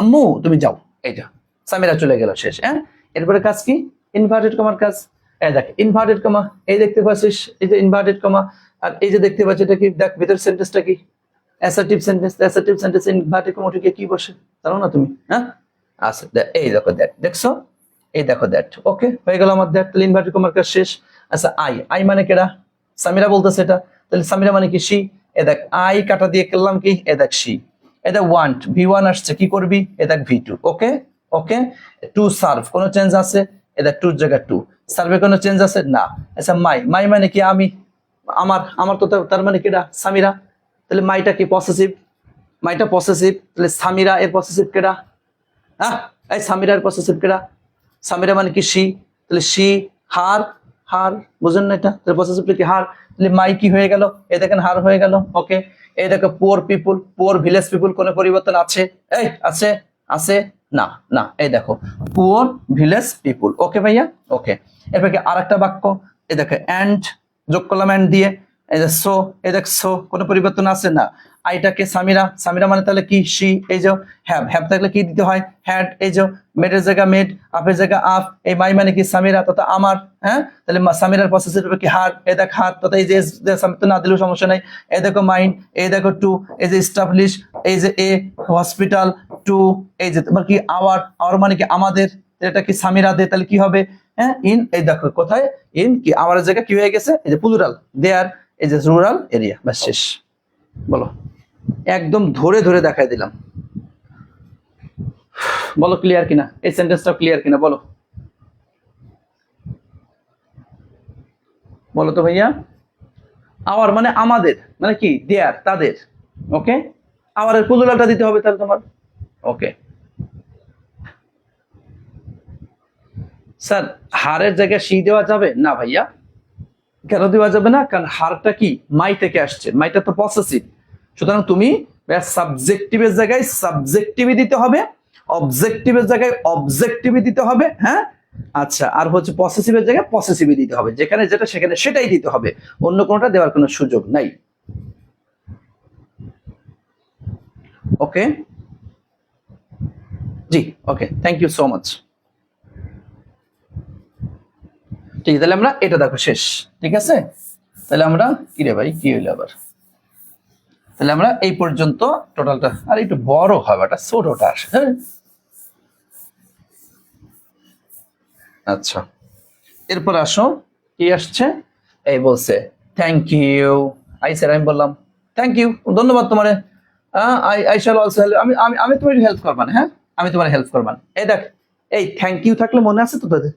আম্মু তুমি যাও, এই যা সামিরা চলে গেল, শেষ। হ্যাঁ, এরপরে কাজ কি, ইনভার্টেড কমার কাজ, এই দেখ ইনভার্টেড কমা, এই দেখতে পাচ্ছিস এই যে ইনভার্টেড কমা, আর এই যে দেখতে পাচ্ছিস এটা কি, দেখ ভিতর সেন্টেন্সটা কি, assertive sentence. Assertive sentence inverted comma থেকে কি বসে জানো না তুমি? হ্যাঁ আচ্ছা এই দেখো দ্যাট, দেখছো এই দেখো দ্যাট। ওকে হয়ে গেল আমার দ্যাট, তাহলে ইনভার্টেড কমার কাজ শেষ। আচ্ছা আই মানে কেডা? সামিরা বলতেছে এটা, তাহলে সামিরা মানে কি সি। এ দেখ আই কাটা দিয়ে করলাম কি, এ দেখ সি। এ দেখ ওয়ান্ট V1 আসছে, কি করবি, এ দেখ V2। Okay okay to serve, কোনো চেঞ্জ আছে, এ দেখ টুর জায়গা টু। সার্ভে কোনো চেঞ্জ আছে না। আচ্ছা মাই মানে কি আমি, আমার তো তার মানে কেডা, সামিরা। তাহলে মাইটা কি পসেসিভ, মাইটা পসেসিভ, তাহলে সামিরা এর পসেসিভ কেডা? হ্যাঁ এই সামিরার পসেসিভ কেডা? সামিরা মানে কি সি, তাহলে সি হার, হার বুঝেন না এটা, তাহলে পসেসিভলি কি হার, তাহলে মাই কি হয়ে গেল, এই দেখেন হার হয়ে গেল। ওকে এই দেখো পুয়ার পিপুল, পুয়ার ভিলেজ পিপুল, কোনো পরিবর্তন আছে? এই আছে, আছে না, না এই দেখো পুয়ার ভিলেজ পিপুল। ওকে ভাইয়া ওকে। এরপর কি আর একটা বাক্য, এই দেখো এন্ড যোগ করলাম এন্ড দিয়ে, এই যে সো, এই দেখ সো, কোনো পরিবর্তন আছে না। আইটাকে সামিরা, সামিরা মানে তাহলে কি সি, এই যে হ্যাভ থাকলে কি দিতে হয় হ্যাড, এই যে মেডের জায়গা মেড, আপের জায়গা আপ, এই মাই মানে কি সামিরা তথা আমার। হ্যাঁ তাহলে সামিরার প্রসেসের উপর কি হার, এই দেখ হার তথা এই যে না দিলেও সমস্যা নাই। এই দেখো মাইন্ড, এই দেখো টু, এই যে এস্টাবলিশ, এই যে এ হসপিটাল টু, এই যে তোমার কি আওয়ার মানে কি আমাদের, এটা কি সামিরা দে, তাহলে কি হবে হ্যাঁ ইন, এই দেখো কোথায় ইন কি আমার জায়গা কি হয়ে গেছে, এই যে প্লুরাল দেয়ার, এই যে রুরাল এরিয়া, ব্যাস শেষ। বলো একদম ধরে ধরে দেখাই দিলাম, বলো ক্লিয়ার কিনা, এই সেন্টেন্সটা ক্লিয়ার কিনা বলো, বলো তো ভাইয়া। আওয়ার মানে আমাদের, মানে কি দেয়ার তাদের। ওকে আওয়ারের প্লুরালটা দিতে হবে তাহলে তোমার। ওকে স্যার হারের জায়গায় সি দেওয়া যাবে না ভাইয়া, কেন দেওয়া যাবে না, কারণ হারটা কি মাই থেকে আসছে, মাইটা তো পসেসিভ, সুতরাং তুমি সাবজেক্টিভের জায়গায় সাবজেক্টিভই দিতে হবে, অবজেক্টিভের জায়গায় অবজেক্টিভই দিতে হবে। হ্যাঁ আচ্ছা আর হচ্ছে পসেসিভের জায়গায় পসেসিভই দিতে হবে, যেখানে যেটা সেখানে সেটাই দিতে হবে, অন্য কোনোটা দেওয়ার কোনো সুযোগ নাই। ওকে জি okay thank you so much. ঠিক আছে তাহলে আমরা এটা দেখো শেষ, ঠিক আছে তাহলে আমরা কি রে ভাই কি হইলো আবার, তাহলে আমরা এই পর্যন্ত টোটালটা, আর একটু বড় হবে এটা ছোটটা আসে। হ্যাঁ আচ্ছা এরপর আসো কি আসছে, এই বলছে থ্যাংক ইউ। আই স্যার আমি বললাম থ্যাংক ইউ, ধন্যবাদ তোমারে। আই শ্যাল অলসো হেল্প, আমি আমি আমি তোমার হেল্প করবান, হ্যাঁ আমি তোমার হেল্প করবান। এই দেখ এই থ্যাংক ইউ থাকলে মনে আছে তো তোদের,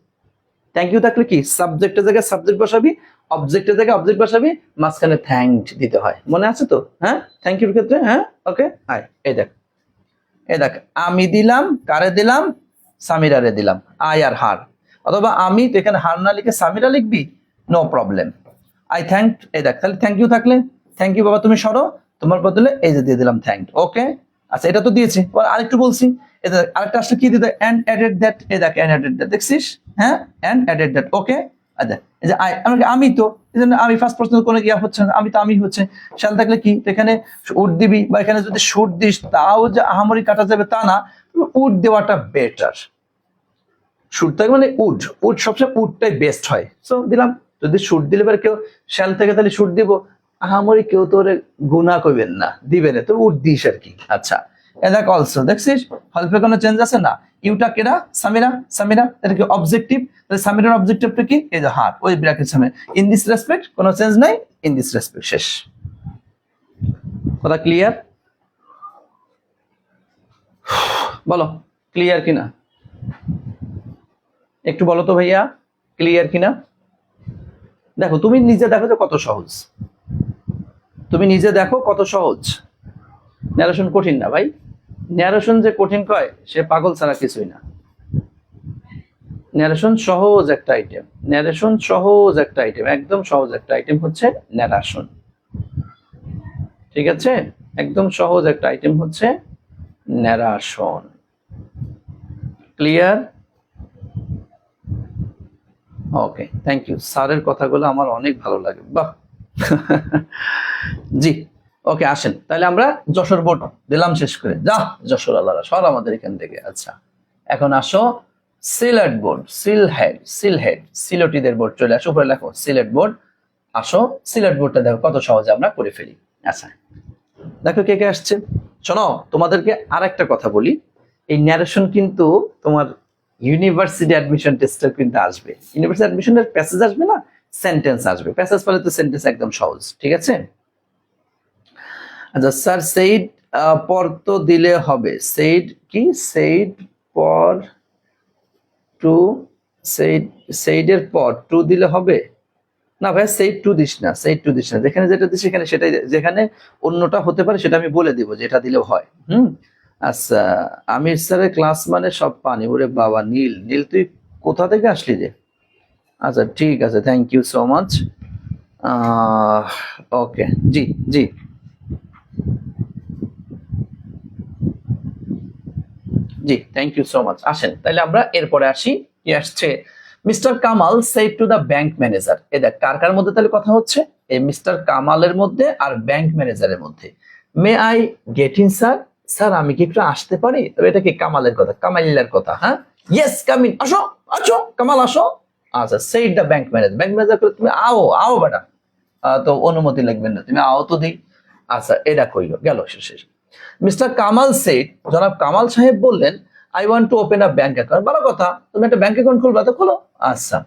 থ্যাংক ইউ থাকলে কি সাবজেক্টের জায়গায় সাবজেক্ট বসাবি, অবজেক্টের জায়গায় অবজেক্ট বসাবি, মাঝখানে থ্যাংক দিতে হয়, মনে আছে তো? হ্যাঁ থ্যাংক ইউর ক্ষেত্রে হ্যাঁ ওকে আয় এই দেখ, এই দেখ আমি দিলাম কারে দিলাম, সামিরারে দিলাম, আই আর হার, অথবা আমি তো এখানে হার না লিখে সামিরা লিখবি, নো প্রবলেম। আই থ্যাংক, এই দেখ তাহলে থ্যাংক ইউ থাকলে থ্যাংক ইউ বাবা তুমি সরো, তোমার বদলে এই যে দিয়ে দিলাম থ্যাংক। ওকে আচ্ছা এটা তো দিয়েছি, আরেকটু বলছি, এই দেখ আরেকটা আসলে কি দিতে, এন্ড অ্যাডেড দ্যাট, এই দেখ এন্ড অ্যাডেড দ্যাট দেখছিস, হ্যাঁ এন্ড অ্যাডেড দ্যাট। ওকে আচ্ছা এই যে আমি তো এই জন্য আমি ফার্স্ট পার্সন কোনো ইয়া হচ্ছে না, আমি তো আমি হচ্ছে শাল থাকলে কি এখানে উড দিবি, বা এখানে যদি শুট দিস তাও যে আহামরি কাটা যাবে তা না, উড দেওয়াটা বেটার, শুট থাকে মানে উড, উড সবসময় উডটাই বেস্ট হয়, সো দিলাম। যদি শুট দিলে এবার কেউ শ্যাল থেকে তাহলে শুট দিব, আহামরি কেউ তো গুণা করবেন না, দিবে না তো উড দিস আর কি। আচ্ছা দেখ অলসো দেখছিস হলফে কোনো চেঞ্জ আছে না, ইউটা কেডা সামিরা, সামিরা এটা কি অবজেক্টিভ, তাহলে সামিরার অবজেক্টিভটা কি এই যে হার, ওই ব্র্যাকেট সামনে, ইন দিস রেসপেক্ট কোনো চেঞ্জ নাই, ইন দিস রেসপেক্ট শেষ। কথা ক্লিয়ার? বলো ক্লিয়ার কিনা, একটু বলো তো ভাইয়া ক্লিয়ার কিনা। দেখো তুমি নিজে দেখো যে কত সহজ, তুমি নিজে দেখো কত সহজ, ন্যারেশন কঠিন না ভাই, ন্যারেশন যে কঠিন কয় সে পাগল ছাড়া কিছুই না। ন্যারেশন সহজ একটা আইটেম, ন্যারেশন সহজ একটা আইটেম, একদম সহজ একটা আইটেম হচ্ছে ন্যারেশন, ঠিক আছে একদম সহজ একটা আইটেম হচ্ছে narration. Clear? Okay thank you, স্যারের কথাগুলো আমার অনেক ভালো লাগে, বাহ জি ওকে আসেন তাহলে আমরা যশোর বোর্ড দিলাম শেষ করে, যা যশোর আল্লাহরা সর আমাদের এখান থেকে। আচ্ছা এখন আসো সিলেট বোর্ড, সিলহেড, সিলেটিদের বোর্ড চলে আসো, উপরে লেখো সিলেট বোর্ড। আসো সিলেট বোর্ডটা দেখো কত সহজে আমরা করে ফেলি। আচ্ছা দেখো কে কে আসছে। শোনো তোমাদেরকে আর একটা কথা বলি, এই ন্যারেশন কিন্তু তোমার ইউনিভার্সিটি অ্যাডমিশন টেস্টে কিন্তু আসবে। ইউনিভার্সিটি অ্যাডমিশনের প্যাসেজ আসবে না, সেন্টেন্স আসবে। প্যাসেজ পড়লে তো সেন্টেন্স একদম সহজ, ঠিক আছে। আচ্ছা স্যার সেইড পর তো দিলে হবে, সেইড কি, সেইড পর টু, সেইড, সেইডের পর টু দিলে হবে না ভাই, সেইড টু দিস না, সেইড টু দিস না, যেখানে যেটা দিস সেখানে সেটাই, যেখানে অন্যটা হতে পারে সেটা আমি বলে দিব যে এটা দিলেও হয়। আচ্ছা আমির স্যারের ক্লাস মানে সব পানি। ওরে বাবা নীল, নীল তুই কোথা থেকে আসলি রে? আচ্ছা ঠিক আছে, thank you so much. Okay জি জি, জি থ্যাংক ইউ সো মাচ। আসেন তাহলে আমরা এরপরে আসি, কি আসছে, Mister Kamal said to the bank manager. এ দেখ কার কার মধ্যে তাহলে কথা হচ্ছে, এই মিস্টার কামালের মধ্যে আর ব্যাংক ম্যানেজারের মধ্যে। May I get in sir, sir আমি কি একটু আসতে পারি? তবে এটা কি কামালের কথা, কামালিল্লার কথা, হ্যাঁ ইয়েস কাম ইন, আসো আসো কামাল আসো। আচ্ছা said the bank manager, bank manager করে তুমি আও আও বেটা, তো অনুমতি লাগবে না, তুমি আও তো দিই। আচ্ছা এটা কইল গেল শেষ। মিস্টার কামাল সেড, জনাব কামাল সাহেব বললেন, I want to open a bank account. ভালো কথা, তুমি একটা ব্যাংক অ্যাকাউন্ট খুলবা, তো খোলো। আচ্ছা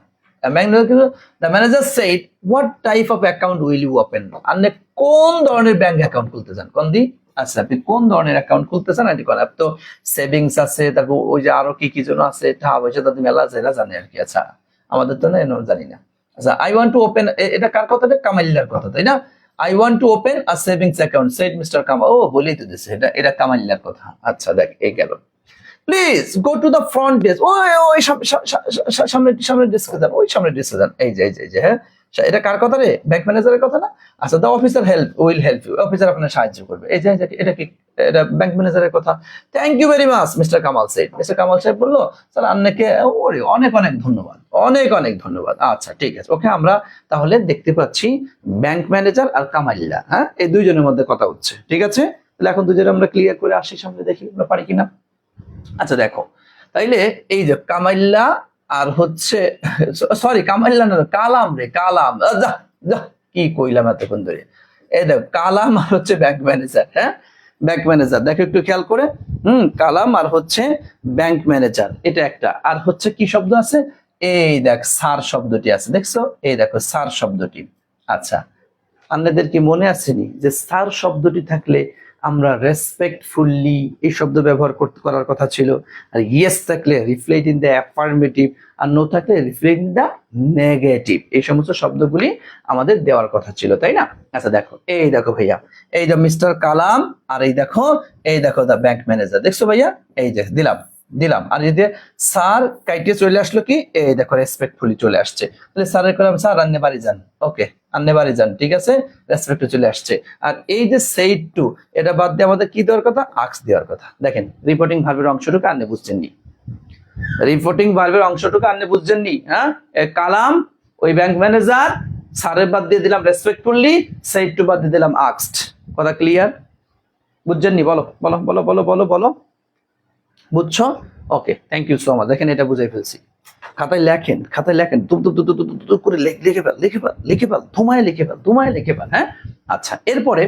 the manager said, what type of account will you open, আপনি কোন ধরনের ব্যাংক অ্যাকাউন্ট খুলতে চান কোন দি। আচ্ছা আপনি কোন ধরনের অ্যাকাউন্ট খুলতে চান এটি করেন, তো সেভিংস আছে, তারপর ওই যে আরো কি কি যেন আছে, টাকা পয়সা তো মেলা জেলা জানে আর কি। আচ্ছা আমাদের তো না জানি না। আচ্ছা আই ওয়ান্ট টু ওপেন, এটা কার কথা, কামাইল্লার কথা তাই না। I want to open a savings account, said Mr. Kamal. ও বলেই তো দিছে, এটা কামালিয়ার কথা। আচ্ছা দেখ এই গেল। Please go to the front desk, ওই সামনে ডেস্কে যান, ওই সামনে ডেস্কে যান, এই যে হ্যাঁ এটা কার কথা রে, ব্যাংক ম্যানেজারের কথা না। আচ্ছা the officer will help you, officer আপনার সাহায্য করবে, এই যে এটা কি, এটা ব্যাংক ম্যানেজারের কথা। Thank you very much mister Kamal সাহেব। মিস্টার কামাল সাহেব বললো, স্যার আপনাকে ওরে অনেক অনেক ধন্যবাদ, অনেক অনেক ধন্যবাদ। আচ্ছা ঠিক আছে, ওকে আমরা তাহলে দেখতে পাচ্ছি ব্যাংক ম্যানেজার আর কামাইল্লা, হ্যাঁ এই দুইজনের মধ্যে কথা হচ্ছে, ঠিক আছে। তাহলে এখন দুজনে আমরা ক্লিয়ার করে আসি, সামনে দেখি আমরা পারি কিনা। আচ্ছা দেখো তাইলে এই যে কামাইল্লা আর হচ্ছে, সরি কামাইল্লা না, কালাম রে, কালাম, যা যা কি কইলাম এতক্ষণ ধরে। এই দেখো কালাম আর হচ্ছে ব্যাংক ম্যানেজার, হ্যাঁ ব্যাংক ম্যানেজার, দেখো একটু খেয়াল করে। কালাম আর হচ্ছে ব্যাংক ম্যানেজার, এটা একটা। আর হচ্ছে কি শব্দ আছে, এই দেখ স্যার শব্দটি আছে, দেখছো, এই দেখো স্যার শব্দটি। আচ্ছা আপনাদের কি মনে আসেনি যে স্যার শব্দটি থাকলে আমরা রেসপেক্টফুলি এই শব্দ ব্যবহার করার কথা ছিল, আর ইয়েস থাকলে রিফ্লেক্ট ইন দ্য অ্যাফার্মেটিভ, আর নো থাকলে রিফ্লেক্ট ইন দ্য নেগেটিভ, এই সমস্ত শব্দগুলি আমাদের দেওয়ার কথা ছিল, তাই না। আচ্ছা দেখো এই দেখো ভাইয়া, এই যে মিস্টার কালাম, আর এই দেখো দ্য ব্যাংক ম্যানেজার, দেখছো ভাইয়া, এই যে দিলাম। আর এই যে স্যার কাইটে চলে আসলো কি, এই দেখো রেসপেক্টফুলি চলে আসছে, তাহলে স্যারের করলাম স্যার আন্নে বাড়ি যান, ওকে আন্নে বাড়ি যান, ঠিক আছে, রেসপেক্ট চলে আসছে। আর এই যে সেইড টু, এটা বাদ দিয়ে আমাদের কি দেওয়ার কথা, আক্স দেওয়ার কথা। দেখেন রিপোর্টিং ভার্বের অংশটুকু আন্নে বুঝছেন নি, রিপোর্টিং ভার্বের অংশটুকু আন্নে বুঝছেন নি, হ্যাঁ কালাম ওই ব্যাংক ম্যানেজার, স্যারের বাদ দিয়ে দিলাম রেসপেক্টফুলি, সেইড টু বাদ দিয়ে দিলাম আক্সড, কথা ক্লিয়ার, বুঝছেন নি, বলো বলো বলো বলো বলো বলো, বুঝছো, okay thank you so much. দেখেন এটা বুঝাই ফেলছি, খাতায় লেখেন তুপ করে লিখে ফেল, ধুমায় লিখে ফেল, হ্যাঁ। আচ্ছা এরপরে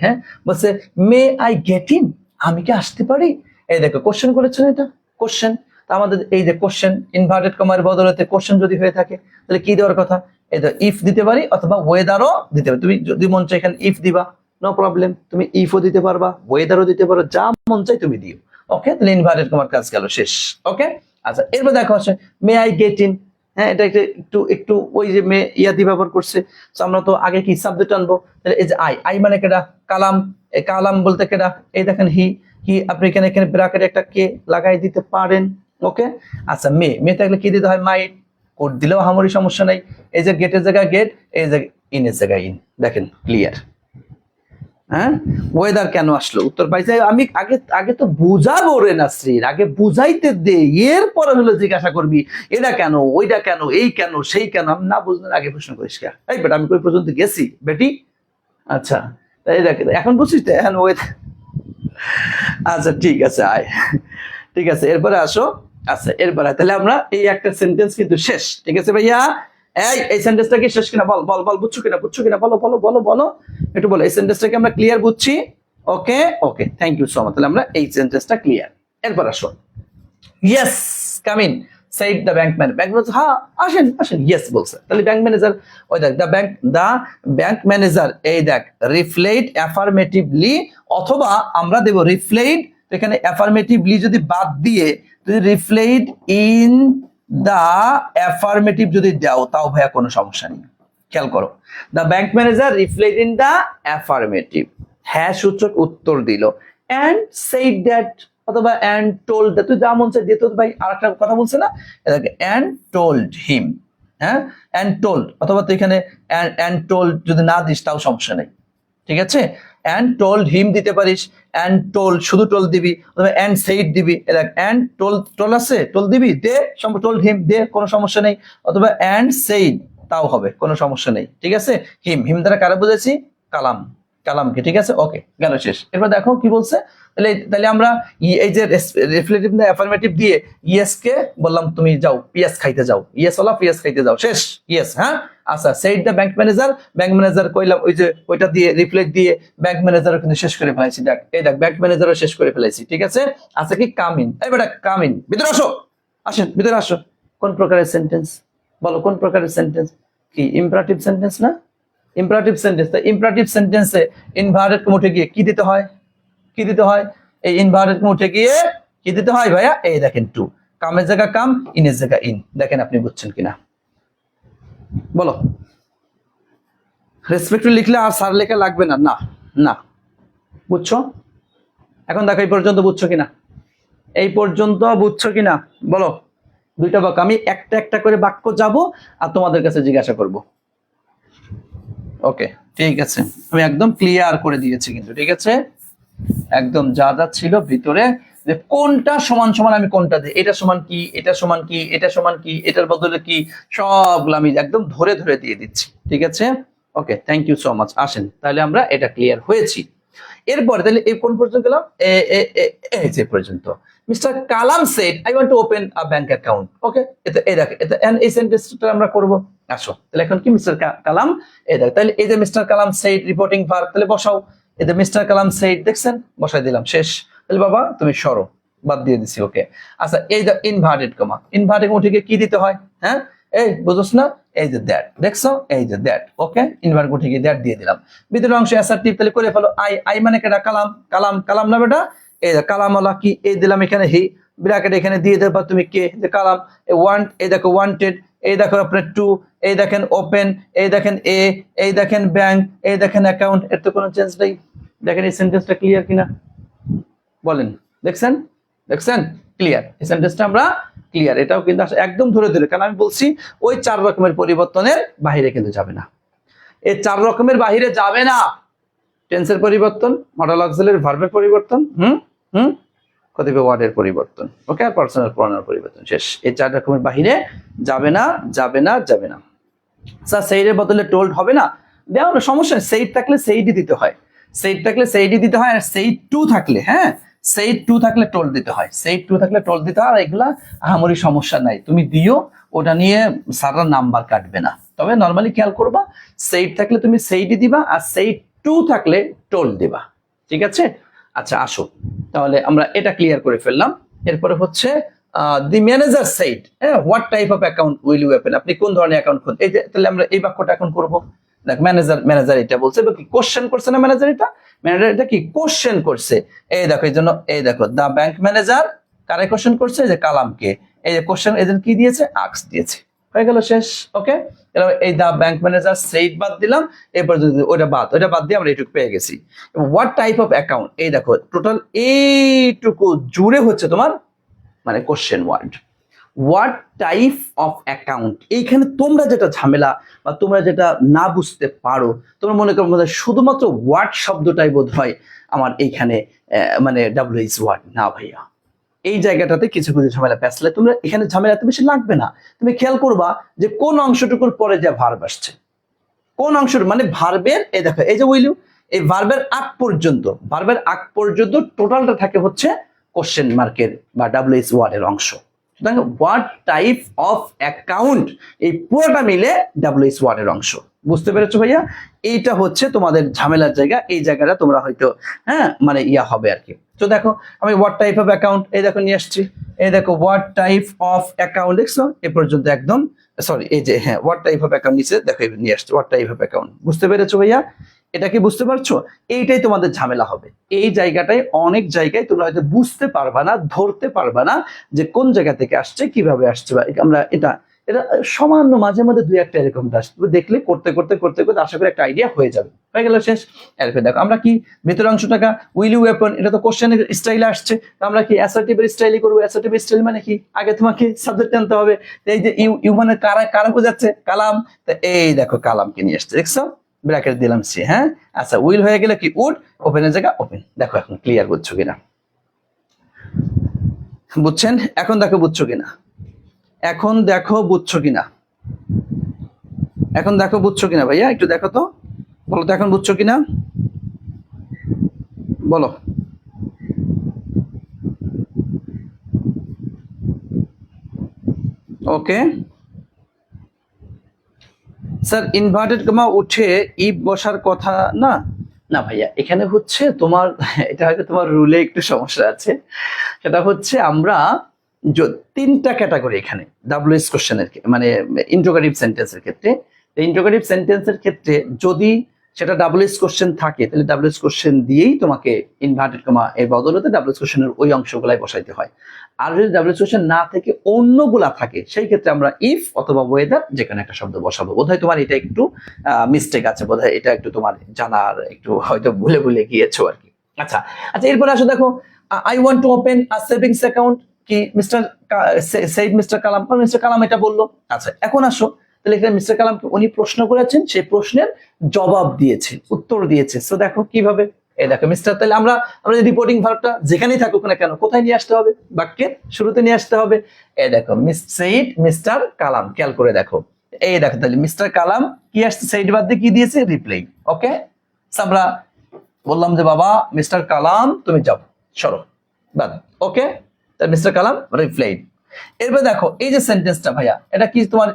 হ্যাঁ বলছে মে আই গেট ইন, আমি কি আসতে পারি। এই দেখো কোশ্চেন করেছেন, এটা কোশ্চেন, আমাদের এই যে কোশ্চেন ইনভার্টেড কমার বদলতে কোশ্চেন যদি হয়ে থাকে তাহলে কি দেওয়ার কথা, এই তো ইফ দিতে পারি অথবা ওয়েদারও দিতে পারি। তুমি যদি মন চাই এখানে ইফ দিবা, নো প্রবলেম, তুমি ইফও দিতে পারবা, ওয়েদারও দিতে পারো, যা মন চাই তুমি দিও, ওকে। তাহলে ইনভার্টেড কমার কাজ গেল শেষ, ওকে। আচ্ছা এরপর দেখো হচ্ছে মে আই গেট ইন, হ্যাঁ এটা একটু ওই যে মে ইয়াদি ব্যবহার করছে, তো আমরা তো আগে কি সাবজেক্ট আনবো, তাহলে এই যে আই মানে কেডা, কালাম, কালাম বলতে কেডা, এই দেখেন হি, আপনি এখানে ব্র্যাকেটে একটা কে লাগাই দিতে পারেন, ওকে। আচ্ছা মে থাকলে কি দিতে হয়, মাইট, কোড দিলেও হামরি সমস্যা নাই। এই যে গেটের জায়গায় গেট, এই যে ইনের জায়গায় ইন, দেখেন ক্লিয়ার। হ্যাঁ ওয়েদার কেন আসলো, উত্তর পাইছে, আমি আগে তো বুঝাবো রে নাসরিন, আগে বুঝাইতে দে, এরপরে হলো জিজ্ঞাসা করবি এটা কেন, ওইটা কেন, এই কেন, সেই কেন, আমি না বুঝলেন আগে প্রশ্ন করিস কে, এই বেটা আমি কই পর্যন্ত গেছি বেটি। আচ্ছা এই দেখ এখন বুঝছিস তো, এখন ওয়েদার, আচ্ছা ঠিক আছে আয়, ঠিক আছে এরপরে আসো। আচ্ছা এরপরে তাহলে আমরা এই একটা সেন্টেন্স কিন্তু শেষ, ঠিক আছে ভাইয়া? এই সেন্টেন্সটা কি শেষ কিনা? বল বল বল, বুঝছো কিনা? বলো বলো বলো বলো, একটু বলো। এই সেন্টেন্সটা কি আমরা ক্লিয়ার বুঝছি? Okay okay, thank you so much. তাহলে আমরা এই সেন্টেন্সটা ক্লিয়ার। এরপর আসো, yes come in said the bank manager. Bank manager, হ্যাঁ আসেন আসেন, ইয়েস বলছে। তাহলে ব্যাংক ম্যানেজার, ওই দেখ দ্য ব্যাংক ম্যানেজার, এই দেখ রিফ্লেক্ট অ্যাফার্মেটিভলি, অথবা আমরা দেব রিফ্লেক্ট, এখানে অ্যাফার্মেটিভলি যদি বাদ দিয়ে যদি রিফ্লেক্ট ইন দা অ্যাফার্মেটিভ যদি দাও তাও ভাইয়া কোনো সমস্যা নেই। খেয়াল করো, the bank manager reflect in the affirmative, হ্যাঁ সূচক উত্তর দিল, অ্যান্ড সেইড দ্যাট অথবা অ্যান্ড টোল্ড দ্যাট, তুই যা মন চাই দিত ভাই। আর একটা কথা বলছে না, অ্যান্ড টোল্ড হিম, হ্যাঁ অ্যান্ড টোল্ড, অথবা তুই এখানে অ্যান্ড টোল্ড যদি না দিস তাও সমস্যা নেই, ঠিক আছে? অ্যান্ড টোল্ড হিম দিতে পারিস, অ্যান্ড টোল্ড শুধু টোল্ড দিবি, অথবা অ্যান্ড সেইড দিবি। অ্যান্ড টোল আছে, টোল দিবি দে, টোল্ড হিম দে, কোনো সমস্যা নেই। অথবা অ্যান্ড সেইড তাও হবে, কোনো সমস্যা নেই, ঠিক আছে? হিম দ্বারা কারা বুঝেছি? কালামকে, ঠিক আছে? ওকে, গেল শেষ। এরপর দেখো কি বলছে, তাহলে আমরা এই যে রিফ্লেক্টিভ না অ্যাফার্মেটিভ দিয়ে ইয়েস কে বললাম তুমি যাও পিএস খাইতে যাও, ইয়েস ওলা পিএস খাইতে যাও, শেষ ইয়েস, হ্যাঁ। আচ্ছা সেইড দ্য ব্যাংক ম্যানেজার কইলাম, ওই যে ওইটা দিয়ে রিফ্লেক্ট দিয়ে ব্যাংক ম্যানেজারও কিন্তু শেষ করে ফেলাইছি। দেখ এই দেখ ব্যাংক ম্যানেজারও শেষ করে ফেলাইছি, ঠিক আছে? আচ্ছা কি কাম ইন, এই বেটা কাম ইন, ভিতরে আসো, আসেন ভিতরে আসো। কোন প্রকারের সেন্টেন্স বলো, কোন প্রকারের সেন্টেন্স? কি ইম্পারেটিভ সেন্টেন্স না? Imperative sentence. তা ইম্পারেটিভ সেন্টেন্সে ইনভার্টেড কমা উঠে গিয়ে কি দিতে হয়? কি দিতে হয়? এই ইনভার্টেড কমা উঠে গিয়ে কি দিতে হয় ভাইয়া? এই দেখেন টু, কামের জায়গা কাম, ইনের জায়গা ইন। দেখেন আপনি বুঝছেন কিনা বলো। রেসপেক্ট লিখলে আর স্যার লেখা লাগবে না, না না, বুঝছো? এখন দেখো এই পর্যন্ত বুঝছো কিনা? এই পর্যন্ত বুঝছো কিনা বলো? দুইটা বাক্য আমি একটা একটা করে বাক্য যাব আর তোমাদের কাছে জিজ্ঞাসা করব। ওকে ঠিক আছে, আমি একদম ক্লিয়ার করে দিয়েছি কিন্তু, ঠিক আছে? একদম যা যা ছিল ভিতরে, যে কোনটা সমান সমান আমি কোনটা দিই, এটা সমান কি, এটা সমান কি, এটা সমান কি, এটার বদলে কি, সবগুলো আমি একদম ধরে ধরে দিয়ে দিচ্ছি, ঠিক আছে? Okay thank you so much. আসেন তাহলে আমরা এটা ক্লিয়ার হয়েছি। এরপরে তাহলে এই কোন পর্যন্ত গেলাম? এই যে পর্যন্ত। Mister Kalam said I want to open a bank account. Okay, এটা এই দেখে, এটা এই সেন্টেন্সটা আমরা করব। আসো তাহলে এখন কি মিস্টার কালাম, এই দেখ, তাহলে এই যে mister Kalam shed reporting verb, তাহলে বসাও। এই যে মিস্টার কালাম সেড, দেখছেন? বসাই দিলাম, শেষ। তাহলে বাবা তুমি সরো, বাদ দিয়ে দিছি। ওকে আচ্ছা, এই যে ইনভার্টেড কমা, ইনভার্টেড কমা থেকে কি দিতে হয়? হ্যাঁ এই বুঝছ না? এই যে দ্যাট, দেখছো? এই যে দ্যাট। ওকে ইনভার্ট কমা থেকে দ্যাট দিয়ে দিলাম। ভিতরে অংশ অ্যাসার্টিভ, তাহলে করে ফেলো। আই মানে কেটা? কালাম না বেটা? এই যে কালামওয়ালা কি, এই দিলাম এখানে হি, ব্র্যাকেট এখানে দিয়ে দেবা তুমি কে, যে কালাম। ওয়ান্ট, এই দেখো ওয়ান্টেড, এই দেখো আপনার টু, এই দেখেন ওপেন, এই দেখেন এ, এই দেখেন ব্যাংক, এই দেখেন অ্যাকাউন্ট। এর তো কোনো চেঞ্জ নেই। দেখেন এই সেন্টেন্সটা ক্লিয়ার কিনা বলেন? দেখছেন ক্লিয়ার? এই সেন্টেন্সটা আমরা ক্লিয়ার। এটাও কিন্তু একদম ধরে ধরে, কারণ আমি বলছি ওই 4 রকমের পরিবর্তনের বাইরে কিন্তু যাবে না। এই 4 রকমের বাইরে যাবে না। টেন্সের পরিবর্তন, মডেল অক্সিলারি ভার্বের পরিবর্তন, কতিপয় ওয়ার্ডের পরিবর্তন, ওকে, আর পার্সোনাল প্রোনাউনের পরিবর্তন, শেষ। এই 4 রকমের বাইরে যাবে না, যাবে না, যাবে না। স্যার সেইডের বদলে টোল্ড হবে না? দেওয়া না, সমস্যা নেই। সেইড থাকলে সেইডই দিতে হয়, সেইড থাকলে সেইডই দিতে হয়। আর সেইড টু থাকলে, হ্যাঁ সেইড টু থাকলে টোল্ড দিতে হয়, সেইড টু থাকলে টোল্ড দিতে হয়। আর এগুলা আহামরি সমস্যা নাই, তুমি দিও, ওটা নিয়ে সারা নাম্বার কাটবে না। তবে নর্মালি খেয়াল করবা, সেইড থাকলে তুমি সেইডই দিবা, আর সেইড টু থাকলে টোল্ড দিবা, ঠিক আছে? আচ্ছা আসো তাহলে আমরা এটা ক্লিয়ার করে ফেললাম। এরপরে হচ্ছে the manager said, what type of account will you open, আপনি কোন ধরনের অ্যাকাউন্ট খুলবেন। এই যে তাহলে আমরা এই বাক্যটা এখন করবো। দেখ ম্যানেজার এটা বলছে, কি কোশ্চেন করছে না? ম্যানেজার এটা কি কোশ্চেন করছে। এই দেখো, এই জন্য এই দেখো দা ব্যাংক ম্যানেজার কারে কোশ্চেন করছে? যে কালামকে। এই যে কোশ্চেন এজেন্ট কি দিয়েছে? আস্ক দিয়েছে, হয়ে গেল, শেষ। ওকে এই দা ব্যাংক ম্যানেজার সেইড বাদ দিলাম, এরপর যদি ওইটা বাদ দিয়ে আমরা এইটুকু পেয়ে গেছি। হোয়াট টাইপ অফ অ্যাকাউন্ট, এই দেখো টোটাল এইটুকু জুড়ে হচ্ছে তোমার মানে question word. What type of account, এইখানে তোমরা যেটা ঝামেলা বা তোমরা যেটা না বুঝতে পারো, তোমরা মনে করো শুধুমাত্র ওয়ার্ড শব্দটাই বোধ হয় আমার এইখানে মানে WH ওয়ার্ড না ভাইয়া। এই জায়গাটাতে কিছু কিছু ঝামেলা পেঁচলে তোমরা এখানে ঝামেলা এত বেশি লাগবে না। তুমি খেয়াল করবা যে কোন অংশটুকুর পরে যে ভার্ব আসছে, কোন অংশ মানে ভার্বের, এই দেখো এই যে উইল ইউ, এই ভার্বের আগ পর্যন্ত টোটালটা থাকে হচ্ছে কোশ্চেন মার্কের বা WH ওয়ার্ডের অংশ। সুতরাং হোয়াট টাইপ অফ অ্যাকাউন্ট, এই পুরোটা মিলে WH1 এর অংশ। বুঝতে পেরেছো ভাইয়া? এইটা হচ্ছে তোমাদের ঝামেলার জায়গা, এই জায়গাটা তোমরা হয়তো মানে হবে আর কি। তো দেখো আমি হোয়াট টাইপ অফ অ্যাকাউন্ট, এই দেখো নিয়ে আসছি, এই দেখো হোয়াট টাইপ অফ অ্যাকাউন্ট, দেখছো এ পর্যন্ত একদম, সরি এই যে হোয়াট টাইপ অফ অ্যাকাউন্ট নিচে দেখো নিয়ে আসছে হোয়াট টাইপ অফ অ্যাকাউন্ট। বুঝতে পেরেছো ভাইয়া? এটা কি বুঝতে পারছো? এইটাই তোমাদের ঝামেলা হবে, এই জায়গাটায় অনেক জায়গায় তোমরা হয়তো বুঝতে পারবা না, ধরতে পারবা না যে কোন জায়গা থেকে আসছে, কিভাবে আসছে। বা আমরা এটা এটা সামান্য মাঝে মধ্যে দুই একটা এরকম আসবে, দেখলে করতে করতে করতে করতে আশা করি একটা আইডিয়া হয়ে যাবে। হয়ে গেল শেষ। এরপরে দেখো আমরা কি ভেতর অংশটাকা উইল ইউ ওয়েপন, এটা তো কোশ্চেনের স্টাইলে আসছে, আমরা কি অ্যাসার্টিভের স্টাইলে করবো। অ্যাসার্টিভ স্টাইল মানে কি, আগে তোমাকে সাবজেক্ট আনতে হবে। এই যে ইউ মানে কারা কারা বোঝাচ্ছে, কালাম, তো এই দেখো কালামকে নিয়ে আসছে, দেখছো ব্র্যাকেট দিলাম সি। আচ্ছা উইল হয়ে গেলে কি উড, ওপেনের জায়গা ওপেন। দেখো এখন ক্লিয়ার বুঝছো কিনা, বুঝছেন? এখন দেখো বুঝছো কিনা, এখন দেখো বুঝছো কিনা, এখন দেখো বুঝছো কিনা ভাইয়া, একটু দেখো তো, বলো তো এখন বুঝছো কিনা, বলো। ওকে স্যার, ইনভার্টেড কমা উঠে ইফ বসার কথা না। না ভাইয়া, এখানে হচ্ছে তোমার এটা হয়তো তোমার রুলে একটু সমস্যা আছে। সেটা হচ্ছে আমরা তিনটা ক্যাটাগরি এখানে WH কোশ্চেনের মানে ইন্টারোগেটিভ সেন্টেন্সের ক্ষেত্রে। ইন্টারোগেটিভ সেন্টেন্সের ক্ষেত্রে যদি সেটা WH কোশ্চেন থাকে, তাহলে WH কোশ্চেন দিয়েই তোমাকে ইনভার্টেড কমা এর বদলতে WH কোশ্চেনের ওই অংশগুলাই বসাইতে হয়। আর যদি WH কোশ্চেন না থেকে অন্যগুলা থাকে, সেই ক্ষেত্রে আমরা ইফ অথবা ওয়েদার যেখানে একটা শব্দ বসাবো। বোধহয় তোমার এটা একটু মিস্টেক আছে, বোধহয় এটা একটু তোমার জানার একটু হয়তো ভুলে ভুলে গিয়েছো আর কি। আচ্ছা আচ্ছা, এরপরে আসো দেখো, I want to open a savings account, কি মিস্টার সেইড মিস্টার কালাম, মিস্টার কালাম এটা বললো। আচ্ছা এখন আসো, তাহলে এখানে মিস্টার কালাম উনি প্রশ্ন করেছেন, সেই প্রশ্নের জবাব দিয়েছে, উত্তর দিয়েছে। সো দেখো কিভাবে, এই দেখো মিস্টার, তাহলে আমরা আমরা রিপোর্টিং ভার্বটা যেখানেই থাকুক না কেন কোথায় নিয়ে আসতে হবে, বাক্যের শুরুতে নিয়ে আসতে হবে। এই দেখো সেইড মিস্টার কালাম, খেয়াল করে দেখো, এই দেখো তাহলে মিস্টার কালাম কি আসছে, সেইড বাদ দিয়ে কি দিয়েছে, রিপ্লাই। ওকে আমরা বললাম যে বাবা মিস্টার কালাম তুমি যাও, সরো বাদ। ওকে, তাহলে মিস্টার কালাম রিপ্লাইড। এরপর দেখো এই যে সেন্টেন্সটা ভাইয়া, এটা কি তোমার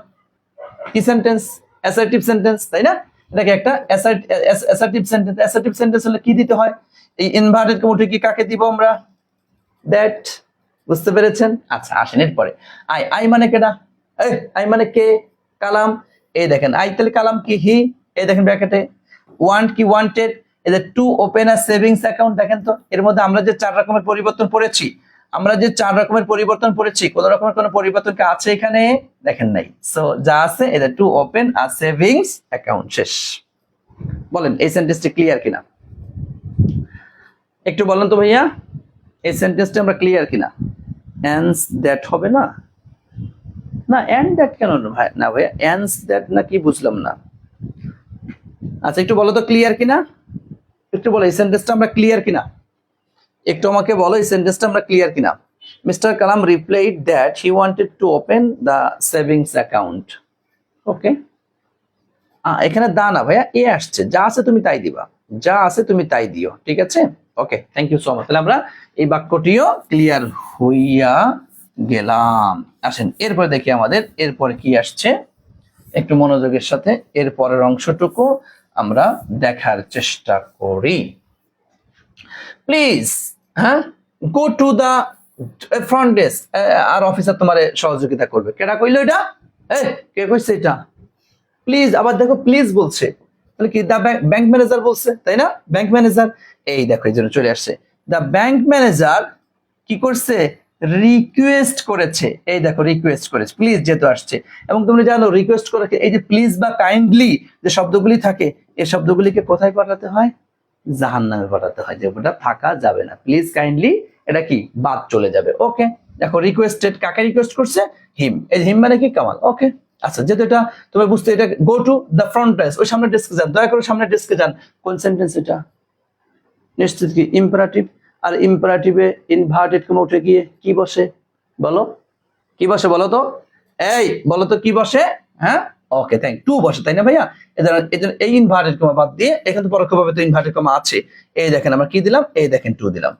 কি সেন্টেন্স, অ্যাসার্টিভ সেন্টেন্স, তাই না? এটাকে একটা অ্যাসার্টিভ সেন্টেন্স। অ্যাসার্টিভ সেন্টেন্স হলে কি দিতে হয়, এই ইনভার্টেড কমা উঠে কি কাকে দিব আমরা, দ্যাট। বুঝতে পেরেছেন? আচ্ছা আসেন এরপরে, আই আই মানে কেডা, এই আই মানে কে, কালাম। এই দেখেন আই তাহলে কালাম কি হি, এই দেখেন ব্র্যাকেটে। ওয়ান্ট কি ওয়ান্টেড, এই যে টু ওপেন আ সেভিংস অ্যাকাউন্ট। দেখেন তো এর মধ্যে আমরা যে 4 রকমের পরিবর্তন পড়েছি, আমরা যে 4 রকমের পরিবর্তন পড়েছি, কোন রকমের কোন পরিবর্তন কি আছে এখানে, দেখেন নাই। সো যা আছে এটা টু ওপেন আ সেভিংস অ্যাকাউন্ট, শেষ। বলেন এই সেন্টেন্সটি ক্লিয়ার কিনা, একটু বলেন তো ভাইয়া, এই সেন্টেন্সটা আমরা ক্লিয়ার কিনা। অ্যান্স দ্যাট হবে না, না অ্যান্ড দ্যাট কেন ভাই, না ভাইয়া অ্যান্স দ্যাট না কি বুঝলাম না। আচ্ছা একটু বলো তো ক্লিয়ার কিনা, একটু বলো এই সেন্টেন্সটা আমরা ক্লিয়ার কিনা, একটু আমাকে বলো এই সেন্টেন্সটা আমরা ক্লিয়ার কিনা। Mister Kalam replied that he wanted to open the savings account. Okay, এখানে দা না ভাইয়া, এ আসছে, যা আছে তুমি তাই দিবা, যা আছে তুমি তাই দিও, ঠিক আছে? Okay thank you so much. তাহলে আমরা এই বাক্যটিও ক্লিয়ার হইয়া গেলাম। আসেন এরপরে দেখি আমাদের এরপরে কি আসছে, একটু মনোযোগের সাথে এর পরের অংশটুকু আমরা দেখার চেষ্টা করি please. Go to the front desk, আর অফিসার তোমার সহযোগিতা করবে। কেডা কইলো এটা, কে কইছে এটা, প্লিজ। আবার দেখো প্লিজ বলছে, তাহলে কি দা ব্যাংক ম্যানেজার বলছে, তাই না? ব্যাংক ম্যানেজার, এই দেখো এই জন্য চলে আসছে। দা ব্যাংক ম্যানেজার কি করছে, রিকোয়েস্ট করেছে। এই দেখো রিকোয়েস্ট করেছে, প্লিজ যেহেতু আসছে। এবং তুমি জানো রিকোয়েস্ট করে এই যে প্লিজ বা কাইন্ডলি যে শব্দগুলি থাকে, এই শব্দগুলিকে কোথায় পাঠাতে হয়, জাহান্নামে পাঠাতে হয়, যেটা থাকা যাবে না। প্লিজ কাইন্ডলি এটা কি বাদ চলে যাবে। ওকে দেখো রিকোয়েস্টেড, কাকে রিকোয়েস্ট করছে, হিম। এই হিম মানে কি, কামাল। ওকে আচ্ছা, যেহেতু এটা তুমি বুঝতে, এটা go to the front desk, ওই সামনে ডেস্কে যান, দয়া করে সামনে ডেস্কে যান। কোন সেন্টেন্স এটা, নিশ্চিত কি ইম্পারেটিভ। আর ইম্পারেটিভে ইনভার্টেড কমা উঠে গিয়ে কি বসে, বলো কি বসে, বলো তো, এই বলো তো কি বসে। ওকে থ্যাংক, টু বসে, তাই না ভাইয়া? এজন্য এই ইনভার্টেড কমা বাদ দিয়ে এখানে তো পরোক্ষভাবে তো ইনভার্টেড কমা আছে। এই দেখেন আমরা কি দিলাম, এই দেখেন টু দিলাম।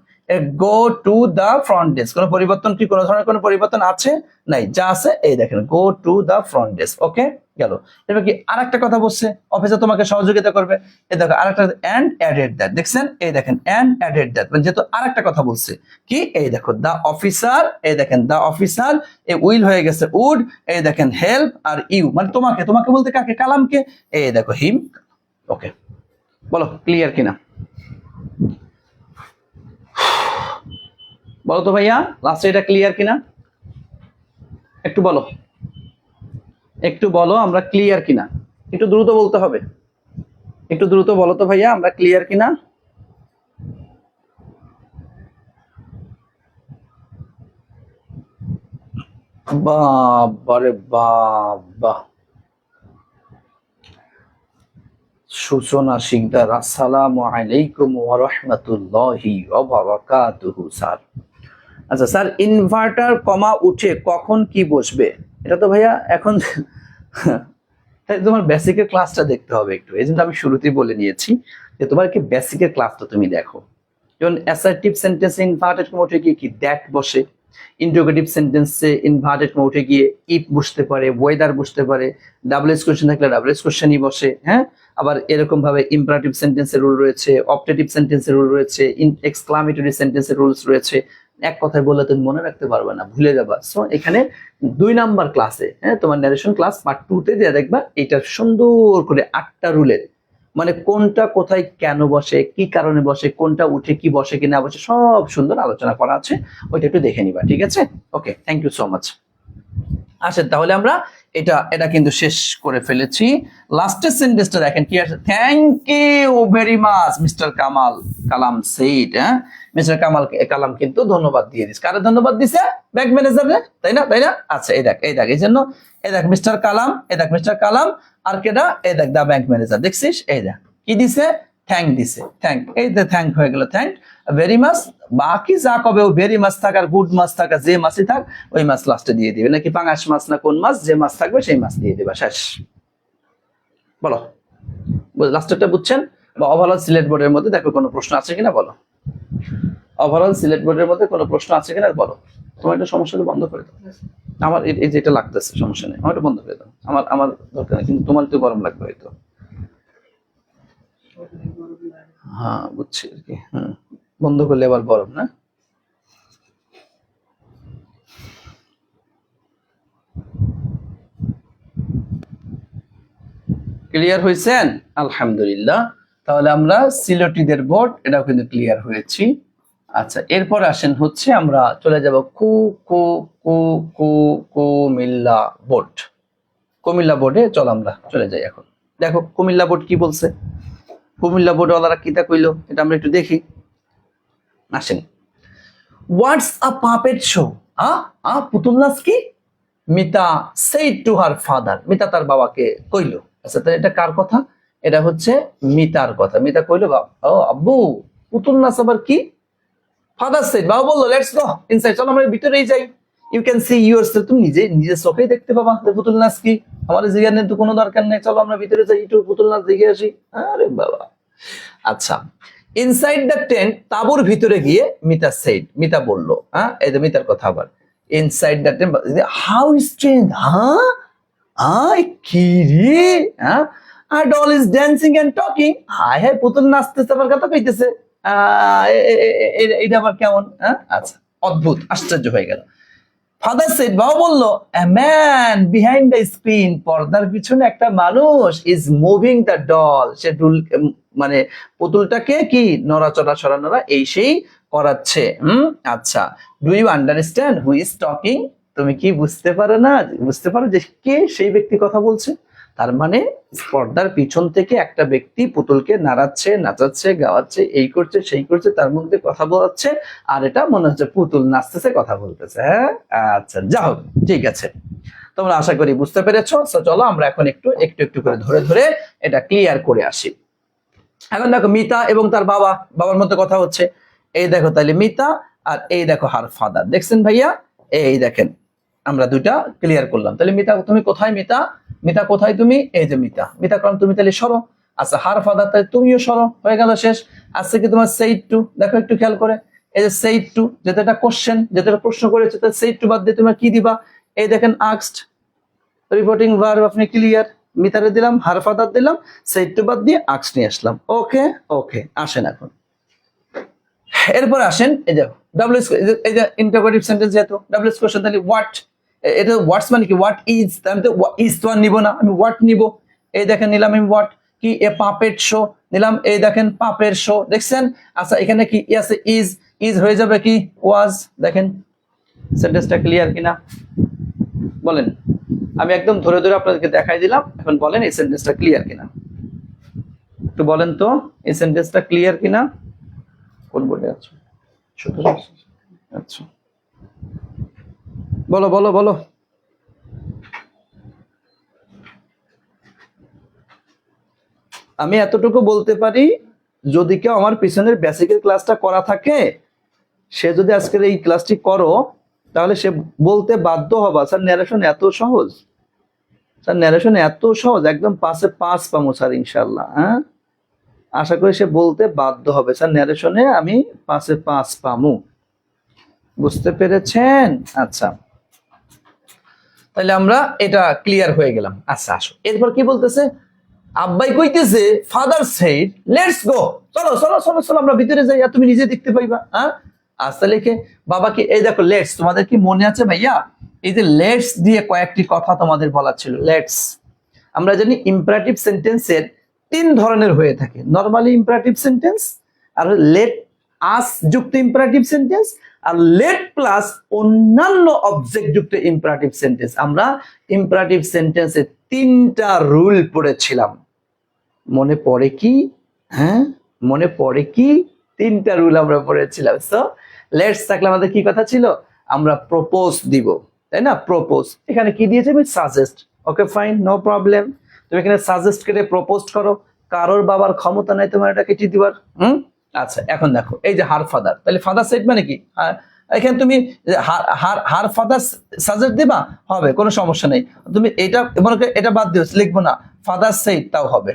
Go to the front desk. কোনো পরিবর্তন কি, কোনো ধরনের কোনো পরিবর্তন আছে? নাই, যা আছে এই দেখেন, go to the front desk. Okay, গেল। এবার কি আরেকটা কথা বলছে, অফিসে তোমাকে সহযোগিতা করবে, এই দেখো আরেকটা, এন্ড অ্যাডেড দ্যাট, দেখছেন এই দেখেন, এন্ড অ্যাডেড দ্যাট, মানে যেহেতু আরেকটা কথা বলছে কি, এই দেখো দা অফিসার, এই দেখেন দা অফিসার, এই উইল হয়ে গেছে উড, এই দেখেন হেল্প আর ইউ, মানে তোমাকে, তোমাকে বলতে কাকে, কালামকে, এই দেখো হিম। ওকে, বলো ক্লিয়ার কিনা, বলো তো ভাইয়া লাস্টে এটা ক্লিয়ার কিনা, একটু বলো, একটু বলো আমরা ক্লিয়ার কিনা, একটু দ্রুত বলতে হবে, একটু দ্রুত বলো তো ভাইয়া আমরা ক্লিয়ার কিনা। বাবারে বাবা, সূচনা শিকদার, আসসালামু আলাইকুম ওয়া রাহমাতুল্লাহি ওয়া বারাকাতুহু। স্যার আচ্ছা স্যার, ইনভার্টার কমা উঠে কখন কি বসবে, এটা তো ভাইয়া এখন তোমার বেসিকের ক্লাসটা দেখতে হবে একটু, এই জন্য আমি শুরুতেই বলে নিয়েছি যে তোমার কি বেসিকের ক্লাসটা তুমি দেখো। যেমন অ্যাসার্টিভ সেন্টেন্সে ইনভার্টেড কমা উঠে গিয়ে কি দ্যাট বসে, ইন্টারোগেটিভ সেন্টেন্সে ইনভার্টেড কমা উঠে গিয়ে ইফ বসতে পারে, ওয়েদার বসতে পারে, ডাবল এস কোয়েশ্চেন থাকলে ডাবল এস কোয়েশ্চেনই বসে। হ্যাঁ, আবার এরকম ভাবে ইম্পারেটিভ সেন্টেন্সের রুল রয়েছে, অপটেটিভ সেন্টেন্সের রুল রয়েছে, এক্সক্লামেটরি সেন্টেন্সের রুলস রয়েছে। এক কথায় বললে তুমি মনে রাখতে পারবে না, ভুলে যাবা। সো এখানে 2 নাম্বার ক্লাসে, হ্যাঁ তোমার ন্যারেশন ক্লাস পার্ট 2 তে দিয়ে দেখবা এটা সুন্দর করে 8টা রুলের, মানে কোনটা কোথায় কেন বসে, কি কারণে বসে, কোনটা উঠে কি বসে কি না বসে, সব সুন্দর আলোচনা করা আছে, ওইটা একটু দেখে নিবা, ঠিক আছে? Okay, thank you so much. আসেন তাহলে আমরা এটা এটা কিন্তু শেষ করে ফেলেছি। লাস্টের সেন্টেন্সটা দেখেন কি আছে, thank you very much mister Kalam said. হ্যাঁ, মিস্টার কালাম কিন্তু ধন্যবাদ দিয়ে দিস, কারে ধন্যবাদ দিছে, ব্যাংক ম্যানেজারে, তাই না, তাই না? আচ্ছা এই দেখ এই জন্য, এই দেখ মিস্টার কালাম, এই দেখ মিস্টার কালাম, আর কেডা, এই দেখ দা ব্যাংক ম্যানেজার, দেখছিস, এই দেখ কি দিছে, থ্যাংক দিছে, থ্যাংক, এই যে থ্যাংক হয়ে গেল, থ্যাংক ভেরি মাচ। বাকি যা কবে, ও ভেরি মাছ থাক আর গুড মাছ থাক আর যে মাছই থাক, ওই মাছ লাস্টে দিয়ে দিবে, নাকি পাঙাশ মাছ না কোন মাছ, যে মাছ থাকবে সেই মাছ দিয়ে দিবা, শেষ। বলো লাস্টেরটা বুঝছেন? বা ওভারঅল সিলেট বোর্ডের মধ্যে দেখো কোনো প্রশ্ন আছে কিনা বলো, ওভারঅল সিলেট বোর্ডের মধ্যে কোনো প্রশ্ন আছে কিনা বলো। তোমার একটা সমস্যা হলে বন্ধ করে দাও, আমার এই যেটা লাগতেছে সমস্যা নেই, আমার এটা বন্ধ করে দাও, আমার দরকার নেই, কিন্তু তোমার তো গরম লাগবে হয়তো। হ্যাঁ বুঝছি আর কি, হ্যাঁ বন্ধ করলে আবার গরম না। ক্লিয়ার হয়েছেন? আলহামদুলিল্লাহ। তাহলে আমরা সিলেটিদের বোর্ড এটাও কিন্তু ক্লিয়ার হয়েছি। আচ্ছা, এরপর আসেন হচ্ছে আমরা চলে যাব কুমিল্লা বোর্ড। কুমিল্লা বোর্ডে চলো আমরা চলে যাই এখন। দেখো কুমিল্লা বোর্ড কি বলছে, কুমিল্লা বোর্ড ওয়ালারা কিতা কইলো, এটা আমরা একটু দেখি। আসেন, হোয়াটস আ পাপেট শো, পুতুল নাচ কি, Mita said to her father, Mita তার বাবাকে কইলো। আচ্ছা তাহলে এটা কার কথা, এটা হচ্ছে মিতার কথা। মিতা কইলো, ও আব্বু পুতুল নাচ আবার কি, ফাদার সেইড, বাবা বললো লেটস গো ইনসাইড, চলো আমরা ভিতরেই যাই, ইউ ক্যান সি ইউরসেলফ, তুমি নিজের চোখেই দেখতে পাবা পুতুল নাচ কি, আমাদের জিজ্ঞাসা তো কোনো দরকার নেই, চলো আমরা ভিতরে যাই একটু পুতুল নাচ দেখে আসি। আরে বাবা, আচ্ছা ইনসাইড দ্য টেন্ট, তাঁবুর ভিতরে গিয়ে মিতা সেইড, মিতা বললো, হ্যাঁ এই যে মিতার কথা আবার, inside the tent, how strange, কি রে, আর doll is dancing and talking, হায় হায় পুতুল নাচতেছে আবার কথা কইতেছে, এটা আবার কেমন, আচ্ছা অদ্ভুত, আশ্চর্য হয়ে গেল। ফাদার সেড, বাবা বললো, a man behind the screen, পর্দার পিছনে একটা মানুষ, is moving the doll, সে মানে পুতুলটাকে কি নড়াচড়া সরানোরা এই সেই করাচ্ছে। আচ্ছা, do you understand who is talking, তুমি কি বুঝতে পারো না, বুঝতে পারো যে কে সেই ব্যক্তি কথা বলছে। তার মানে পর্দার পিছন থেকে একটা ব্যক্তি পুতুলকে নাড়াচ্ছে, নাচাচ্ছে, গাওয়াচ্ছে, এই করছে সেই করছে, তার মধ্যে কথা বলাচ্ছে, আর এটা মনে হচ্ছে পুতুল নাচতেছে কথা বলতেছে। হ্যাঁ আচ্ছা, যা হোক ঠিক আছে, তোমরা আশা করি বুঝতে পেরেছো। চলো আমরা এখন একটু একটু করে ধরে ধরে এটা ক্লিয়ার করে আসি। এখন দেখো মিতা এবং তার বাবার মধ্যে কথা হচ্ছে, এই দেখো তাহলে মিতা আর এই দেখো হার ফাদার, দেখছেন ভাইয়া, এই দেখেন আমরা দুইটা ক্লিয়ার করলাম। তাহলে মিতা তুমি কোথায়, মিতা কোথায় তুমি, এই যে মিতা কারণ তুমি তাহলে সরো। আচ্ছা হার ফাদার, তাহলে তুমিও সরো, হয়ে গেল শেষ। আজকে কি তোমার সেইড টু, দেখো একটু খেয়াল করে, এই যে সেইড টু, যেটা একটা কোশ্চেন, যেটা একটা প্রশ্ন করেছে, তাহলে সেইড টু বাদ দিয়ে তোমরা কি দিবা? এই দেখেন আস্কড, রিপোর্টিং ভার্ব আপনি ক্লিয়ার, মিতারে দিলাম, হার ফাদার দিলাম, সেইড টু বাদ দিয়ে আস্কড নিয়ে আসলাম। ওকে ওকে, আসেন এখন এরপর আসেন এই যে ডাব্লিউএস, এই যে ইন্টারোগেটিভ সেন্টেন্স, যেহেতু ডাব্লিউএস কোশ্চেন, তাহলে হোয়াট, এটা হোয়াটস মানে কি? হোয়াট ইজ, আমি তো ইজ তো আর নিব না, আমি হোয়াট নিব। এই দেখেন নিলাম আমি হোয়াট, কি এ পাপেট শো নিলাম, এই দেখেন পাপের শো, দেখছেন? আচ্ছা এখানে কি আছে? ইজ, ইজ হয়ে যাবে কি ওয়াজ। দেখেন সেন্টেন্সটা ক্লিয়ার কিনা বলেন, আমি একদম ধরে ধরে আপনাদেরকে দেখাই দিলাম, এখন বলেন এই সেন্টেন্সটা ক্লিয়ার কিনা, একটু বলেন তো এই সেন্টেন্সটা ক্লিয়ার কিনা। কোন বোর্ডে আছো? আচ্ছা বলো বলো বলো। আমি এতটুকু বলতে পারি, যদি কেউ আমার পিছনের বেসিকের ক্লাসটা করা থাকে, সে যদি আজকের এই ক্লাসটি করো, তাহলে সে বলতে বাধ্য হবা, স্যার ন্যারেশন এত সহজ, স্যার ন্যারেশন এত সহজ, একদম 5-এ 5 পাবো স্যার ইনশাল্লাহ। হ্যাঁ, আশা করি সে বলতে বাধ্য হবে, স্যার ন্যারেশনে আমি 5-এ 5 পাবো। বুঝতে পেরেছেন? আচ্ছা, তাহলে আমরা এটা ক্লিয়ার হয়ে গেলাম। আচ্ছা আসো, এরপর কি বলতেছে? আব্বাই কইতেছে, ফাদার সেড লেটস গো, চলো চলো চলো চলো আমরা ভিতরে যাই, আর তুমি নিজে দেখতে পাইবা। হ্যাঁ, আস্তে লিখে বাবাকে, এই দেখো লেটস, তোমাদের কি মনে আছে ভাইয়া? এই যে লেটস দিয়ে কয়েকটি কথা তোমাদের বলা ছিল। লেটস, আমরা জানি ইম্পারেটিভ সেন্টেন্সের 3 ধরনের হয়ে থাকে, নরমালি ইম্পারেটিভ সেন্টেন্স, আর লেট আস যুক্ত ইম্পারেটিভ সেন্টেন্স, আর লেট প্লাস অন্যান্য অবজেক্ট যুক্ত ইম্পারেটিভ সেন্টেন্স। আমরা ইম্পারেটিভ সেন্টেন্সে 3টা রুল পড়েছিলাম, মনে পড়ে কি? হ্যাঁ, মনে পড়ে কি? 3টা রুল আমরা পড়েছিলাম। সো লেটস থাকলে আমাদের কি কথা ছিল? আমরা প্রপোজ দিব, তাই না? প্রপোজ, এখানে কি দিয়েছে? আমি suggest. Okay fine, no problem, তুমি এখানে সাজেস্ট করে প্রপোজ করো, কারোর বাবার ক্ষমতা নাই তোমার এটা কেটে দিবার। আচ্ছা এখন দেখো, এই যে হার ফাদার, তাহলে ফাদার সেড মানে কি? এখানে তুমি হার ফাদার সাজেস্ট দিবা, হবে, কোনো সমস্যা নেই। তুমি এটা মনে করো এটা বাদ দিও, লিখবো না, ফাদার সেড, তাও হবে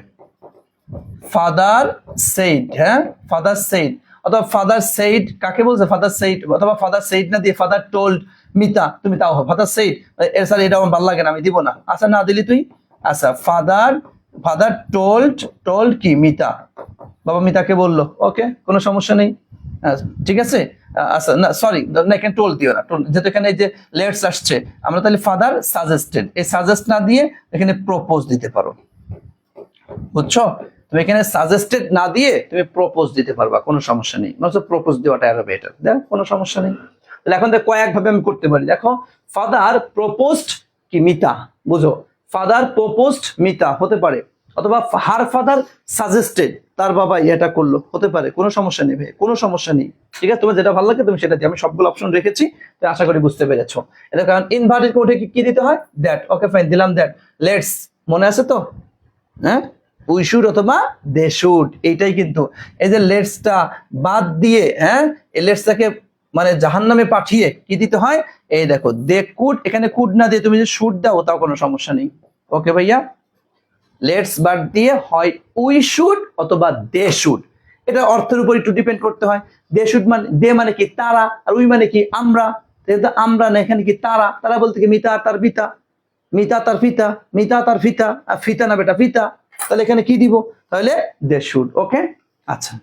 ফাদার সেড। হ্যাঁ, ফাদার সেড, অথবা ফাদার সেড কাকে বলছে? ফাদার সেড, অথবা ফাদার সেড না দিয়ে ফাদার টোল্ড মিতা, তুমি তাও হবে ফাদার সেড। এর স্যার এটা আমার ভালো লাগে না, আমি দিব না। আচ্ছা না দিলি তুই, আচ্ছা ফাদার, ফাদার টোল্ড, টোল্ড কি? মিতা, বাবা মিতাকে বললো, ওকে কোনো সমস্যা নেই, ঠিক আছে। আচ্ছা না সরি, না এখানে টোল দিও না, যেহেতু এখানে এই যে লেটস আসছে, আমরা তাহলে ফাদার সাজেস্টেড, এই সাজেস্ট না দিয়ে এখানে প্রপোজ দিতে পারো, বুঝছো? তুমি এখানে সাজেস্টেড না দিয়ে তুমি প্রপোজ দিতে পারবা, কোনো সমস্যা নেই। প্রপোজ দেওয়াটা আরো বেটার, দেখ কোনো সমস্যা নেই। তাহলে এখন কয়েক ভাবে আমি করতে পারি, দেখো ফাদার প্রপোজড কি মিতা, বুঝো, ফাদার প্রপোজড মিতা হতে পারে, অথবা হার ফাদার সাজেস্টেড, তার বাবা এটা করলো, হতে পারে, কোনো সমস্যা নেই ভাই, কোনো সমস্যা নেই। ঠিক আছে, তোমার যেটা ভালো লাগে তুমি সেটা দিও, আমি সবগুলো অপশন রেখেছি, তো আশা করি বুঝতে পেরেছো। এটা কারণ ইনভার্টেড কোডে কি দিতে হয়? দ্যাট। ওকে ফাইন, দিলাম দ্যাট। লেটস, মনে আছে তো? হ্যাঁ, উই শুড অথবা দে শুড, এইটাই কিন্তু। এই যে লেটসটা বাদ দিয়ে, হ্যাঁ, এই লেটসটাকে মানে জাহান্নামে পাঠিয়ে কি দিতে হয়? এই দেখো, দে কুড, এখানে কুড না দিয়ে তুমি যদি শুড দাও তাও কোনো সমস্যা নেই। ওকে ভাইয়া, লেটস বাদ দিয়ে হয় উই শুড অথবা দে শুড, এটা অর্থের উপর একটু ডিপেন্ড করতে হয়। দে শুড মানে, দে মানে কি তারা, আর উই মানে কি আমরা, যেহেতু আমরা না, এখানে কি তারা, তারা বলতে কি মিতা তার পিতা, মিতা তার পিতা, মিতা তার পিতা, আর ফিতা না বেটা পিতা, তাহলে এখানে কি দিব? তাহলে দে শুড। ওকে আচ্ছা,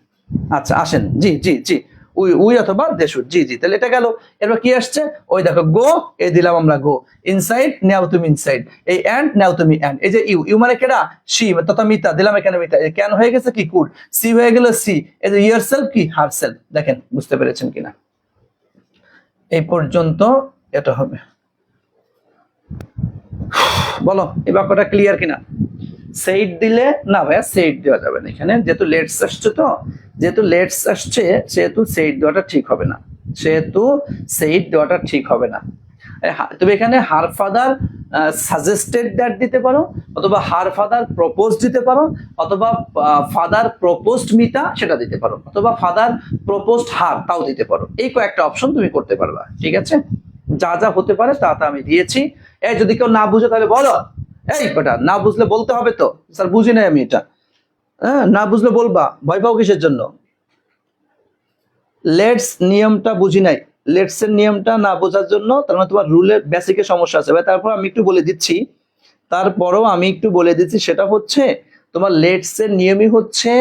আচ্ছা আসেন, জি জি জি, উই উই অথবা দে শুড, জি জি। তাহলে এটা গেল। এরপর কি আসছে? ওই দেখো গো, এই দিলাম আমরা গো, ইনসাইড নাও তুমি ইনসাইড, এই অ্যান্ড নাও তুমি অ্যান্ড, এই যে ইউ, ইউ মানে কেডা? সি তথা মিতা, দিলাম এখানে মিতা, কেন হয়ে গেছে কি? কুড, সি হয়ে গেল সি, এই যে ইয়ার সেলফ কি? Her self. দেখেন বুঝতে পেরেছেন কিনা? এই পর্যন্ত এটা হবে, বলো এই বাক্যটা ক্লিয়ার কিনা? সেইড দিলে না ভাইয়া, সেইড দেওয়া যাবে না এখানে, যেহেতু লেটস আসছে, তো যেহেতু লেটস আসছে সেহেতু সেইড দেওয়াটা ঠিক হবে না, সেহেতু সেইড দেওয়াটা ঠিক হবে না। তুমি এখানে হার ফাদার সাজেস্টেড দ্যাট দিতে পারো, অথবা হার ফাদার প্রপোজ দিতে পারো, অথবা ফাদার প্রপোজড মিতা সেটা দিতে পারো, অথবা ফাদার প্রপোজড হার তাও দিতে পারো। এই কয়েকটা অপশন তুমি করতে পারবা, ঠিক আছে? যা যা হতে পারে তা তা আমি দিয়েছি। এই যদি কেউ না বুঝে তাহলে বলো, এই বেটা না বুঝলে বলতে হবে তো, স্যার বুঝি নাই আমি এটা। হ্যাঁ, না বুঝলে বলবা, ভয় পাও কিসের জন্য? লেটস নিয়মটা বুঝি নাই, লেটস এর নিয়মটা না বোঝার জন্য তার মানে তোমার রুলের বেসিকের সমস্যা আছে ভাই। তারপর আমি একটু বলে দিচ্ছি, সেটা হচ্ছে তোমার লেটস এর নিয়মই হচ্ছে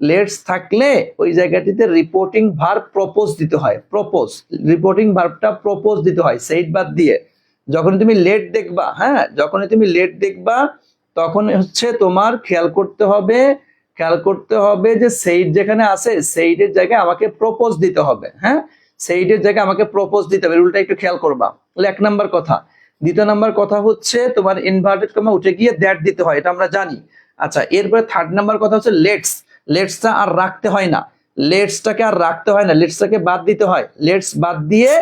লেটস থাকলে ওই জায়গাটিতে রিপোর্টিং ভার্ব প্রপোজ দিতে হয়, প্রপোজ, রিপোর্টিং ভার্বটা প্রপোজ দিতে হয় সেইট বাদ দিয়ে। যখন তুমি লেট দেখবা, হ্যাঁ যখনই তুমি লেট দেখবা তখন হচ্ছে তোমার খেয়াল করতে হবে যে সেইট যেখানে আছে সেইটের জায়গায় আমাকে প্রপোজ দিতে হবে, হ্যাঁ সেইটের জায়গায় আমাকে প্রপোজ দিতে হবে, রুলটা একটু খেয়াল করবা। তাহলে 1 নাম্বার কথা। 2 নাম্বার কথা হচ্ছে তোমার ইনভার্টেড কমা উঠে গিয়ে দ্যাট দিতে হয়, এটা আমরা জানি। আচ্ছা এরপরে 3rd নাম্বার কথা হচ্ছে লেটসটা আর রাখতে হয় না, লেটসটাকে বাদ দিতে হয়। লেটস বাদ দিয়ে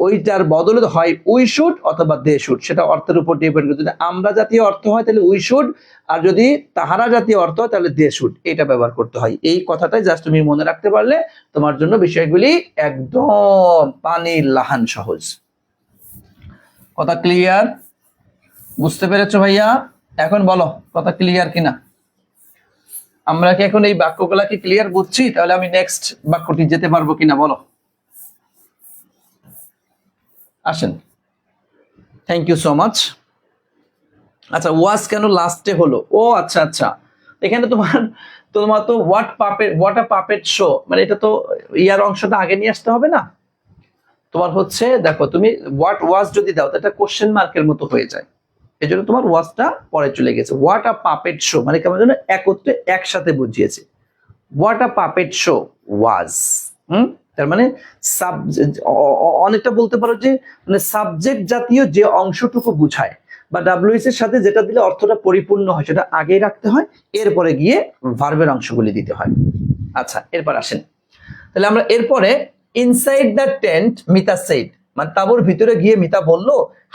ওইটার বদলে হয় উই শুড অথবা দে শুড, সেটা অর্থের উপর ডিপেন্ড করে। যদি আমরা জাতীয় অর্থ হয় তাহলে উই শুড, আর যদি তাহারা জাতীয় অর্থ হয় তাহলে দে শুড, এটা ব্যবহার করতে হয়। এই কথাটাই জাস্ট তুমি মনে রাখতে পারলে তোমার জন্য বিষয়গুলি একদম পানির লাহান সহজ। কথা ক্লিয়ার? বুঝতে পেরেছো ভাইয়া? এখন বলো কথা ক্লিয়ার কিনা। আমরা কি এখন এই বাক্যগুলা কি ক্লিয়ার বুঝছি? তাহলে আমি নেক্সট বাক্যটি যেতে পারবো কিনা বলো। আসেন, থ্যাংক ইউ সো মাচ। আচ্ছা ওয়াজ কেন লাস্টে হলো? ও আচ্ছা আচ্ছা, এখানে তোমার তো হোয়াট আ পাপেট শো, মানে এটা তো ইয়ার অংশটা আগে নিয়ে আসতে হবে না? তোমার হচ্ছে দেখো তুমি হোয়াট ওয়াজ যদি দাও এটা কোশ্চেন মার্কের মতো হয়ে যায়, এই জন্য তোমার ওয়াজটা পরে চলে গেছে। হোয়াট আ পাপেট শো মানে কেমন যেন একত্রে একসাথে বুঝিয়েছে। হোয়াট আ পাপেট শো ওয়াজ, তার মানে অনেকটা বলতে পারো যে মানে সাবজেক্ট জাতীয় যে অংশটুকু বুঝায় বা ডাব্লিউএস এর সাথে যেটা দিলে অর্থটা পরিপূর্ণ হয় সেটা আগেই রাখতে হয়, এরপরে গিয়ে ভার্বের অংশগুলি দিতে হয়। আচ্ছা এরপর আসেন, তাহলে আমরা এরপরে inside the tent Mita said, মানে তাঁবুর ভিতরে গিয়ে মিতা বলল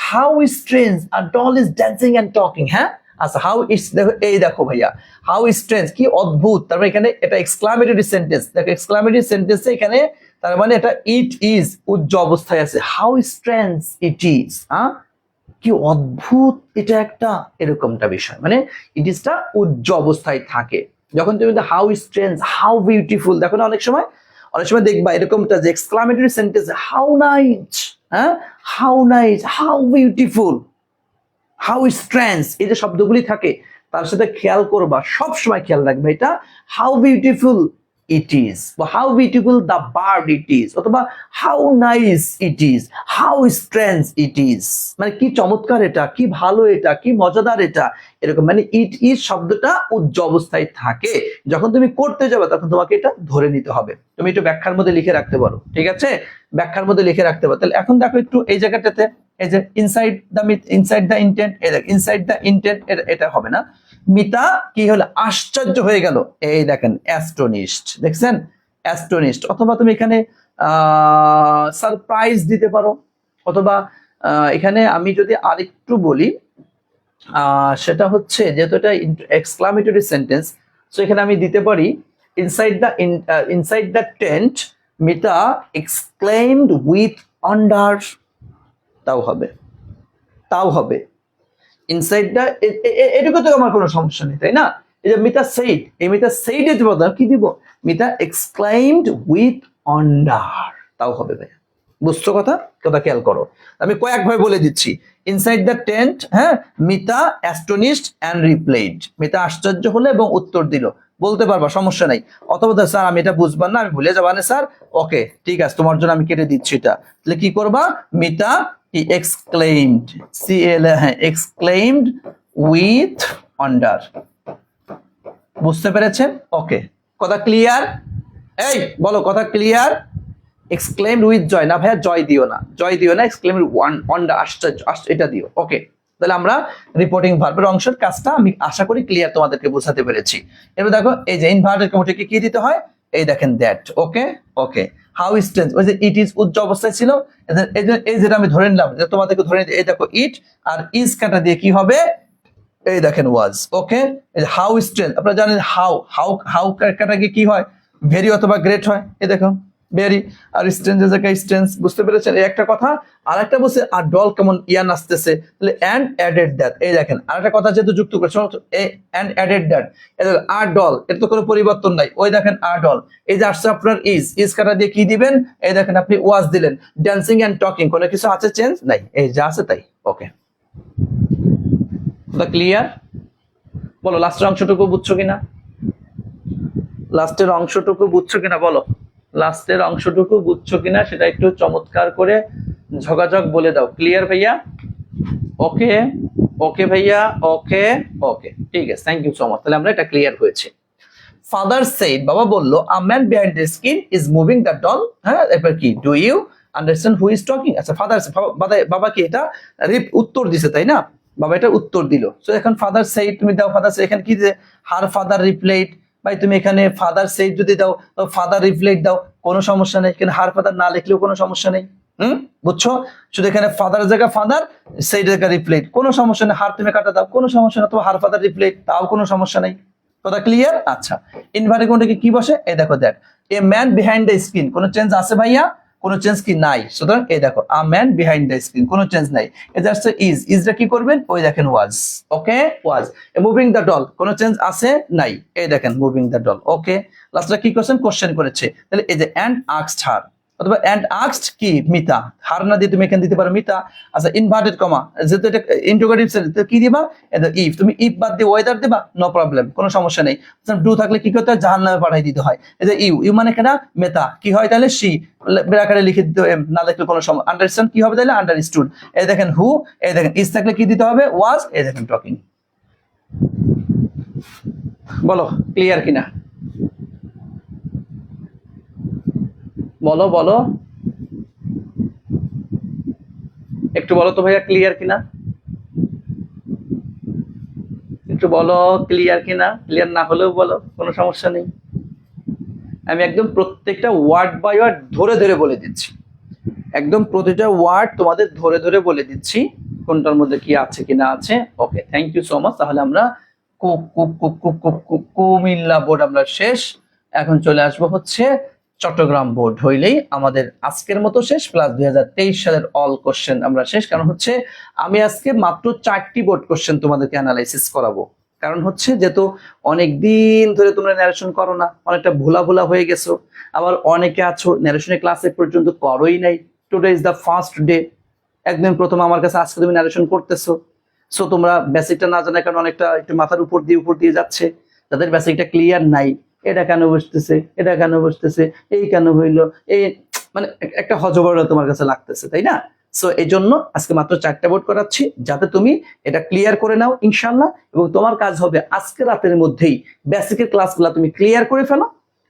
how strange a doll is dancing and talking. হ্যাঁ আচ্ছা হাউ ইজ, দেখো এই দেখো ভাইয়া হাউ স্ট্রেঞ্জ কি অদ্ভুত, তারপরে এখানে এটা এক্সক্লামেটরি সেন্টেন্স, দেখো এক্সক্লামেটরি সেন্টেন্সে এখানে তার মানে এটা ইট ইজ উজ্জ অবস্থায় আছে, হাউ স্ট্রেঞ্জ ইট ইজ, হ্যাঁ কি অদ্ভুত এটা একটা, এরকমটা বিষয়, মানে ইট ইজটা উজ্জ অবস্থায় থাকে। যখন তুমি হাউ স্ট্রেঞ্জ হাউ বিউটিফুল দেখো না, অনেক সময় দেখবা এরকমটা যে এক্সক্লামেটরি সেন্টেন্স হাউ নাইস, হ্যাঁ how nice, how beautiful, how strange, এই যে শব্দগুলি থাকে তার সাথে খেয়াল করবা, সব সময় খেয়াল রাখবে এটা হাউ বিউটিফুল ইট ইজ, বা how beautiful the bird it is, অথবা how nice it is, how strange it is, মানে কি চমৎকার এটা, কি ভালো এটা, কি মজাদার এটা, এরকম মানে ইট ইজ শব্দটা উজ্জ অবস্থায় থাকে। যখন তুমি করতে যাবে তখন তোমাকে এটা ধরে নিতে হবে, তুমি একটু ব্যাখ্যার মধ্যে লিখে রাখতে পারো, ঠিক আছে ব্যাখ্যার মধ্যে লিখে রাখতে পারো। তাহলে এখন দেখো একটু এই জায়গাটাতে এই যে ইনসাইড দ্য ইন্টেন্ট, এই দেখ ইনসাইড দ্য ইন্টেন্ট, এটা হবে না। মিতা কি হলো? আশ্চর্য হয়ে গেল, এই দেখেন অ্যাস্টোনিশড, দেখছেন অ্যাস্টোনিশড, অথবা তুমি এখানে সারপ্রাইজ দিতে পারো, অথবা এখানে আমি যদি আরেকটু বলি সেটা হচ্ছে যেহেতু এটা এক্সক্লামেটরি সেন্টেন্স, সো এখানে আমি দিতে পারি inside the tent Mita exclaimed with wonder, তাও হবে ইনসাইড দ্য, এটুকু তো আমার কোনো সমস্যা নেই তাই না। এই যে মিতা সেইড, এই মিতা সেইডের বদলে কি দিব? মিতা এক্সক্লেইমড উইথ ওয়ান্ডার, তাও হবে ভাই। বুঝছো কথা খেয়াল করো, আমি কয়েকভাবে বলে দিচ্ছি। ইনসাইড দ্য টেন্ট, হ্যাঁ মিতা অ্যাস্টোনিশড অ্যান্ড রিপ্লাইড, মিতা আশ্চর্য হলো এবং উত্তর দিল, বলতে পারবা সমস্যা নাই। অথবা স্যার আমি এটা বুঝবার না, আমি ভুলে যাবা না স্যার, ওকে ঠিক আছে তোমার জন্য আমি কেটে দিচ্ছি এটা। তাহলে কি করবা? Mita he exclaimed, exclaimed with wonder, বুঝতে পেরেছেন? ওকে কথা ক্লিয়ার? এই বলো কথা ক্লিয়ার? exclaimed with joy, না ভাইয়া জয় দিও না, exclaimed wonder আশ্চর্য, এটা দিও। ওকে তাহলে আমরা রিপোর্টিং ভার্বের অংশের কাজটা আমি আশা করি ক্লিয়ার তোমাদেরকে বোঝাতে পেরেছি। এবার দেখো এই যে ইনভার্টেড কমাকে কি দিতে হয়, এই দেখেন দ্যাট, ওকে হাউ স্ট্রেঞ্জ, ওই যে ইট ইজ উজ্জ অবস্থায় ছিল, এই যেটা আমি ধরে নিলাম যে তোমাদেরকে ধরে নিতে, এই দেখো ইট আর ইজ কাটা দিয়ে কি হবে, এই দেখেন ওয়াজ। ওকে হাউ স্ট্রেঞ্জ, আপনারা জানেন হাউ কাটা গিয়ে কি হয়, ভেরি অথবা গ্রেট হয়, এই দেখো ভেরি, আর স্ট্রেঞ্জের জায়গায় স্ট্রেঞ্জ, বুঝতে পেরেছেন এই একটা কথা। আর একটা বলছে আর ডল কেমন ইয়ান আসতেছে, তাহলে অ্যান্ড অ্যাডেড দ্যাট, এই দেখেন আরেকটা কথা যেহেতু যুক্ত করেছে অ্যান্ড অ্যাডেড দ্যাট, আর ডল এটা তো কোনো পরিবর্তন নাই, ওই দেখেন আর ডল, এই যে আসছে আপনার ইজ কাটা দিয়ে কি দিবেন, এই দেখেন আপনি ওয়াজ দিলেন, ড্যান্সিং এন্ড টকিং, কোনো কিছু আছে চেঞ্জ নাই, এই যা আছে তাই। ওকে, ক্লিয়ার? বলো লাস্টের অংশটুকু বুঝছো কিনা, লাস্টের অংশটুকু বুঝছো কিনা বলো, লাস্টের অংশটুকু বুঝছো কিনা সেটা একটু চমৎকার করে ঝগাঝগ বলে দাও। ক্লিয়ার ভাইয়া? ওকে ওকে ভাইয়া, ওকে ওকে, ঠিক আছে, থ্যাংক ইউ সো মাচ। তাহলে আমরা এটা ক্লিয়ার হয়েছে। ফাদার সেইড, বাবা বললো, a man behind the screen is moving the doll. হ্যাঁ, এরপর কি, do you understand who is talking? আচ্ছা, ফাদার, বাবা কি এটা উত্তর দিছে তাই না, বাবা এটা উত্তর দিল। সো এখন ফাদার সেইড তুমি দাও, ফাদার সেইড এখানে কি, হার ফাদার রিপ্লাইড, ভাই তুমি এখানে ফাদার সেইড যদি দাও, ফাদার রিপ্লাইড দাও, কোনো সমস্যা নেই, এখানে হার ফাদার না লিখলেও কোনো সমস্যা নেই। বুঝছো? শুধু এখানে ফাদার জায়গা ফাদার, সেইড জায়গা রিপ্লাইড, কোনো সমস্যা নেই, হার তুমি কাটা দাও, কোনো সমস্যা নেই, তোমার হার ফাদার রিপ্লাইড তাও কোনো সমস্যা নেই। কথা ক্লিয়ার? আচ্ছা, ইনভার্টেড কমাটাকে কি বসে, এই দেখো that a man behind the screen, কোনো চেঞ্জ আছে ভাইয়া? কোনো চেঞ্জ কি নাই, সুতরাং এই দেখো আ ম্যান বিহাইন্ড দ্য স্ক্রিন, কোনো চেঞ্জ নাই। এটা আসছে ইজটা কি করবেন, ওই দেখেন ওয়াজ, ওকে ওয়াজ। মুভিং দ্য ডল, কোনো চেঞ্জ আছে নাই, এই দেখেন মুভিং দ্য ডল, ওকে। লাস্টটা কি করছেন, কোশ্চেন করেছে, তাহলে এই যে অ্যান্ড আস্কড হার, অথবা অ্যান্ড আস্কড কি মিতা, হার না দিয়ে তুমি এখানে দিতে পারো মিতা। আচ্ছা, ইনভার্টেড কমা, যেহেতু এটা ইন্টারোগেটিভ সেন্টেন্স, কি দিবা, ইফ, তুমি ইফ বাদ দিয়ে ওয়েদার দিবা, নো প্রবলেম, কোনো সমস্যা নেই। ডু থাকলে কি করতে হয়, জাহান্নামে পাঠাই দিতে হয়। এই যে ইউ মানে কেনা মেতা, কি হয় তাহলে সি, আকারে লিখে দিতে এম, না দেখলে কোনো সময় আন্ডারস্ট্যান্ড কি হবে তাহলে আন্ডারস্টুড। এই দেখেন হু, এই দেখেন ইজ থাকলে কি দিতে হবে, ওয়াজ, এই দেখেন টকিং। বলো ক্লিয়ার কিনা, বলো বলো একটু বলো তো ভাইয়া, ক্লিয়ার কিনা একটু বলো, ক্লিয়ার কিনা? ক্লিয়ার না হলেও বলো, কোনো সমস্যা নেই। আমি একদম প্রত্যেকটা ওয়ার্ড বাই ওয়ার্ড ধরে ধরে বলে দিচ্ছি, একদম প্রতিটা ওয়ার্ড তোমাদের ধরে ধরে বলে দিচ্ছি কোনটার মধ্যে কি আছে কি না আছে। Okay, thank you so much. তাহলে আমরা কুমিল্লা বোর্ড আমরা শেষ, এখন চলে আসবো হচ্ছে চট্টগ্রাম বোর্ড, হইলেই আমাদের আজকের মতো শেষ, প্লাস 2023 সালের অল কোশ্চেন আমরা শেষ। কারণ হচ্ছে আমি আজকে মাত্র 4টি বোর্ড কোশ্চেন তোমাদেরকে অ্যানালাইসিস করাবো, কারণ হচ্ছে যেহেতু অনেক দিন ধরে তোমরা ন্যারেশন করো না, অনেকটা ভোলা ভোলা হয়ে গেছো, আবার অনেকে আছো ন্যারেশনের ক্লাসে পর্যন্ত করোই নাই। Today is the first day, একদিন প্রথম আমার কাছে আজকে তুমি ন্যারেশন করতেছো। সো তোমরা বেসিকটা না জানার কারণে অনেকটা একটু মাথার উপর দিয়ে যাচ্ছে, তাদের বেসিকটা ক্লিয়ার নাই, এটা কেন বসতেছে, এটা কেন বসতেছে, এই কেন হইলো, এই মানে একটা হজবরল তোমার কাছে লাগতেছে, তাই না? সো এই জন্য আজকে মাত্র 4টা বোর্ড করাচ্ছি, যাতে তুমি এটা ক্লিয়ার করে নাও ইনশাল্লাহ, এবং তোমার কাজ হবে আজকে রাতের মধ্যেই বেসিকের ক্লাসগুলো তুমি ক্লিয়ার করে ফেলো,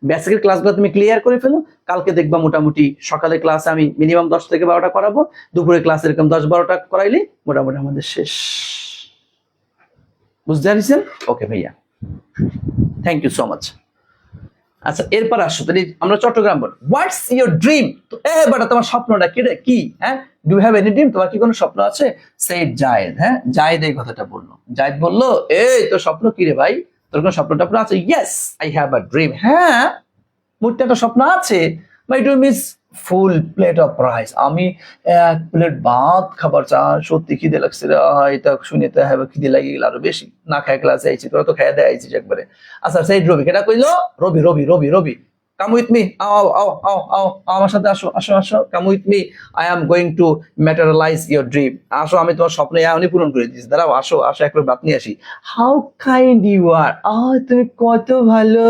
বেসিকের ক্লাসগুলো তুমি ক্লিয়ার করে ফেলো। কালকে দেখবা মোটামুটি সকালের ক্লাসে আমি মিনিমাম 10 থেকে 12টা করাবো, দুপুরে ক্লাস এরকম 10-12টা করাইলে মোটামুটি আমাদের শেষ। বুঝতে পারছেন? ওকে ভাইয়া, থ্যাংক ইউ সো মাচ। আচ্ছা, এরপর আসো তাহলে আমরা চট্টগ্রাম বল। What's your dream? তো বেটা তোমার স্বপ্নটা কি রে, কি? হ্যাঁ, ডু হ্যাভ এনি ড্রিম? তোমার কি কোনো স্বপ্ন আছে? সেইড জায়েদ, হ্যাঁ জায়েদ এই কথাটা বললো। জায়েদ বললো, এই তোর স্বপ্ন কি রে ভাই, তোর কোনো স্বপ্নটা আছে? Yes I have a dream. হ্যাঁ, মোট একটা স্বপ্ন আছে। মাই dream is full plate of rice. আমি 1 প্লেট ভাত খাবার চা, সত্যি খিদে লাগছে রে, এটা শুনে তো হ্যাঁ খিদে লাগে গেল আরো বেশি, না খায় ক্লাসে আইছি, তোরা তো খাইয়া দেয় আইছিস একবারে। আচ্ছা, সেই রবি কেটা কইলো, রবি রবি রবি রবি কাম উইথ মি, আও আও আও আও আমার সাথে আসো আসো আসো, come with me, I am going to materialise your dream. আসো, আমি তোমার স্বপ্ন এখনই পূরণ করে দিচ্ছি, দাঁড়াও আসো আসো, একবার বাত নিয়ে আসি। হাউ কাইন্ড ইউ আর, তুমি কত ভালো।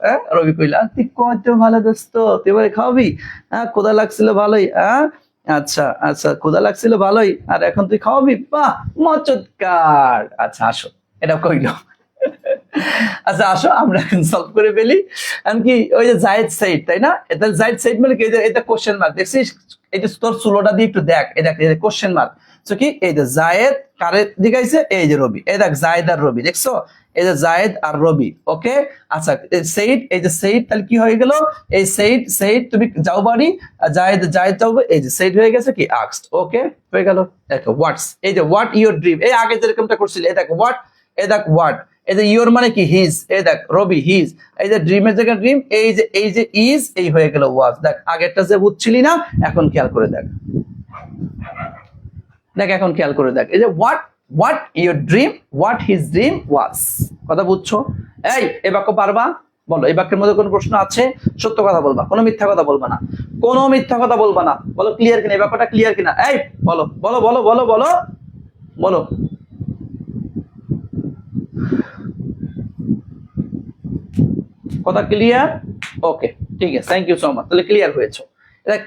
হ্যাঁ, রবি কইলা, তুই কত ভালো দোস্ত, তুই এবারে খাওয়াবি? হ্যাঁ, ক্ষুধা লাগছিল ভালোই। হ্যাঁ, আচ্ছা আচ্ছা, ক্ষুধা লাগছিল ভালোই, আর এখন তুই খাওয়াবি? বাহ, মচৎকার। আচ্ছা আসো, এটা কইলো। আচ্ছা আসো, আমরা এখন সলভ করে ফেলি। এমনকি ওই যে জায়েদ সাইড, তাই না? এটা জায়েদ সাইড মানে কি, এটা কোশ্চেন মার্ক দেখছিস, এই যে তোর চুলোটা দিয়ে একটু দেখ, এই দেখ কোশ্চেন মার্ক। তো কি, এই যে জায়েদ কারে দিকাইছে, এই যে রবি, এই দেখ জায়েদ আর রবি, দেখছো? এই যে জায়েদ আর রবি, ওকে। আচ্ছা, সেইড, এই যে সেইড, তাহলে কি হয়ে গেল, এই সেইড সেইড তুমি যাও বাড়ি, জায়েদ জায়েদ যাও, এই যে সেইড হয়ে গেছে কি আস্কড, ওকে হয়ে গেল। দেখো হোয়াটস, এই যে হোয়াট ইউর ড্রিম, এই আগে যেরকমটা করছিল, এই দেখো হোয়াট, এই দেখ হোয়াট, এই যে ইওর মানে কি হিজ, এই দেখ রবি হিজ, এই যে ড্রিমের জায়গায় ড্রিম, এই যে ইজ এই হয়ে গেল ওয়াজ। দেখ আগেরটা যে বুঝছিলি না, এখন খেয়াল করে দেখ, দেখ এখন খেয়াল করে দেখ, এই যে what your dream, what his dream was. কথা বুঝছো? এই বাক্য পারবা? বলো, এই বাক্যের মধ্যে কোনো প্রশ্ন আছে? সত্য কথা বলবা, কোনো মিথ্যা কথা বলবা না, কোনো মিথ্যা কথা বলবা না। বলো ক্লিয়ার কিনা, এই বাক্যটা ক্লিয়ার কিনা? এই বলো বলো বলো বলো বলো বলো। কথা ক্লিয়ার? ওকে, ঠিক আছে, থ্যাংক ইউ সো মাচ, তাহলে ক্লিয়ার হয়েছে।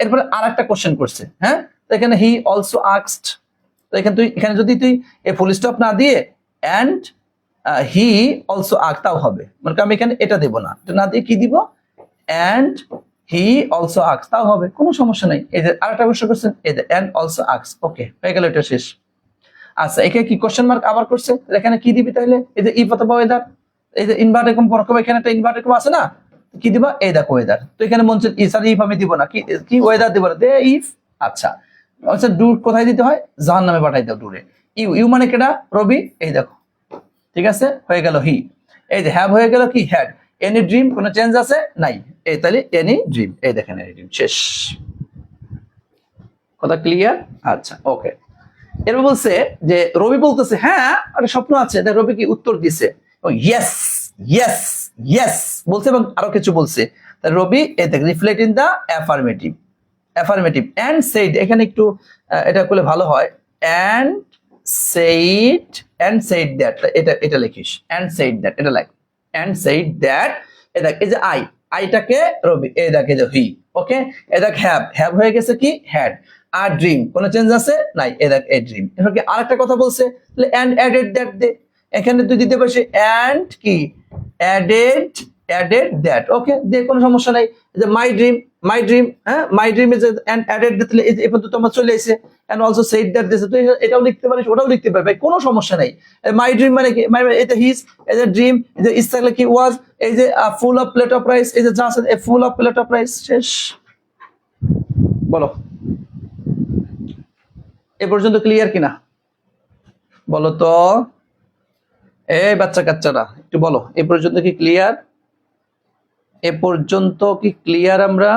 এরপরে আর একটা কোশ্চেন করছে, হ্যাঁ, তো এখানে হি অলসো আস্কড, তো এখানে যদি তুই এই ফুল স্টপ না দিয়ে অ্যান্ড হি অলসো আঁকতাও হবে, মানে আমি এখানে এটা দেবো না, এটা না দিয়ে কি দিব, অ্যান্ড হি অলসো আক্স, তাও হবে, কোনো সমস্যা নেই। এই যে আরেকটা কোশ্চেন করছেন, এই যে অ্যান্ড অলসো আক্স, ওকে হয়ে গেল, এটা শেষ। আচ্ছা, এখানে কি কোশ্চেন মার্ক আবার করছে, এখানে কি দিবি তাহলে? এই যে ইফ অথবা ওয়েদার, এই যে ইনভার্টেড কম পরকম, এখানে একটা ইনভার্টেড কম আছে না, কি দিবা? এই দেখো ওয়েদার, তো এখানে মন চাই ইস আর ইফ আমি দিব না, কি ওয়েদার দিব না, দে ইফ। আচ্ছা আচ্ছা, ডুর কোথায় দিতে হয়? জাহান নামে পাঠাই দাও ডুরে। ইউ মানে কেডা? রবি, এই দেখো, ঠিক আছে, হয়ে গেল হি। এই যে হ্যাভ হয়ে গেল কি হ্যাড। এনি ড্রিম, কোনো চেঞ্জ আছে? নাই। এই তাহলে এনি ড্রিম, এই দেখেন এনি ড্রিম, শেষ। কথা ক্লিয়ার? আচ্ছা ওকে। এরপর বলছে যে রবি বলতেছে হ্যাঁ একটা স্বপ্ন আছে, রবি কি উত্তর দিছে, ইয়েস ইয়েস ইয়েস বলছে, এবং আরো কিছু বলছে। রবি এই দেখ reflect in the affirmative, affirmative and said, এখানে একটু এটা করলে ভালো হয়, এন্ড সেইড দ্যাট, এটা লিখিস, এন্ড সেইড দ্যাট, এটা লাইক এন্ড সেইড দ্যাট। এই দেখ এই যে আইটাকে রবি, এই দেখ এই যে হি, ওকে। এই দেখ হ্যাভ হয়ে গেছে কি হ্যাড। আর ড্রিম, কোনো চেঞ্জ আছে? নাই, এই দেখ এই ড্রিম। এখানে আরেকটা কথা বলছে, তাহলে এন্ড অ্যাডেড দ্যাট দে, এখানে তুই দিতে পারিস এন্ড কি অ্যাডেড দ্যাট, ওকে দে, কোনো সমস্যা নাই। যে মাই ড্রিম, হ্যাঁ my dream is and added দিতে, এই পর্যন্ত আমার চলে এসেছে, এন্ড অলসো সেইড দ্যাট দিছে, তুই এটাও লিখতে পারিস, ওটাও লিখতে পারবি, কোনো সমস্যা নাই। মাই ড্রিম মানে কি, এটা হিজ, এই যে ড্রিম, এই যে ইজ থাকলে কি ওয়াজ, এই যে full of plate of rice, এই যে যা আছে full of plate of rice, শেষ। বলো এ পর্যন্ত ক্লিয়ার কিনা, বলো তো, এই বাচ্চা কাচ্চারা একটু বলো, এ পর্যন্ত কি ক্লিয়ার? এ পর্যন্ত কি ক্লিয়ার? আমরা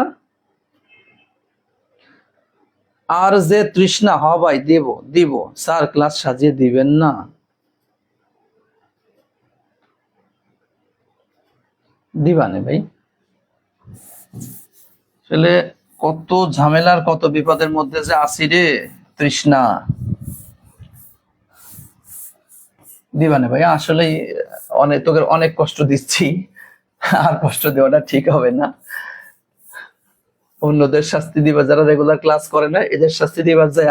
আর যে তৃষ্ণা, হ ভাই দিব স্যার, ক্লাস সাজিয়ে দিবেন না? দিবানে ভাই, আসলে কত ঝামেলার কত বিপদের মধ্যে যে আসি রে তৃষ্ণা, দিবানে ভাই, আসলে তোকে অনেক কষ্ট দিচ্ছি, আর কষ্ট দেওয়াটা ঠিক হবে না। অন্যদের শাস্তি দিবা, যারা রেগুলার ক্লাস করে না, এদের শাস্তি দিবা যায়,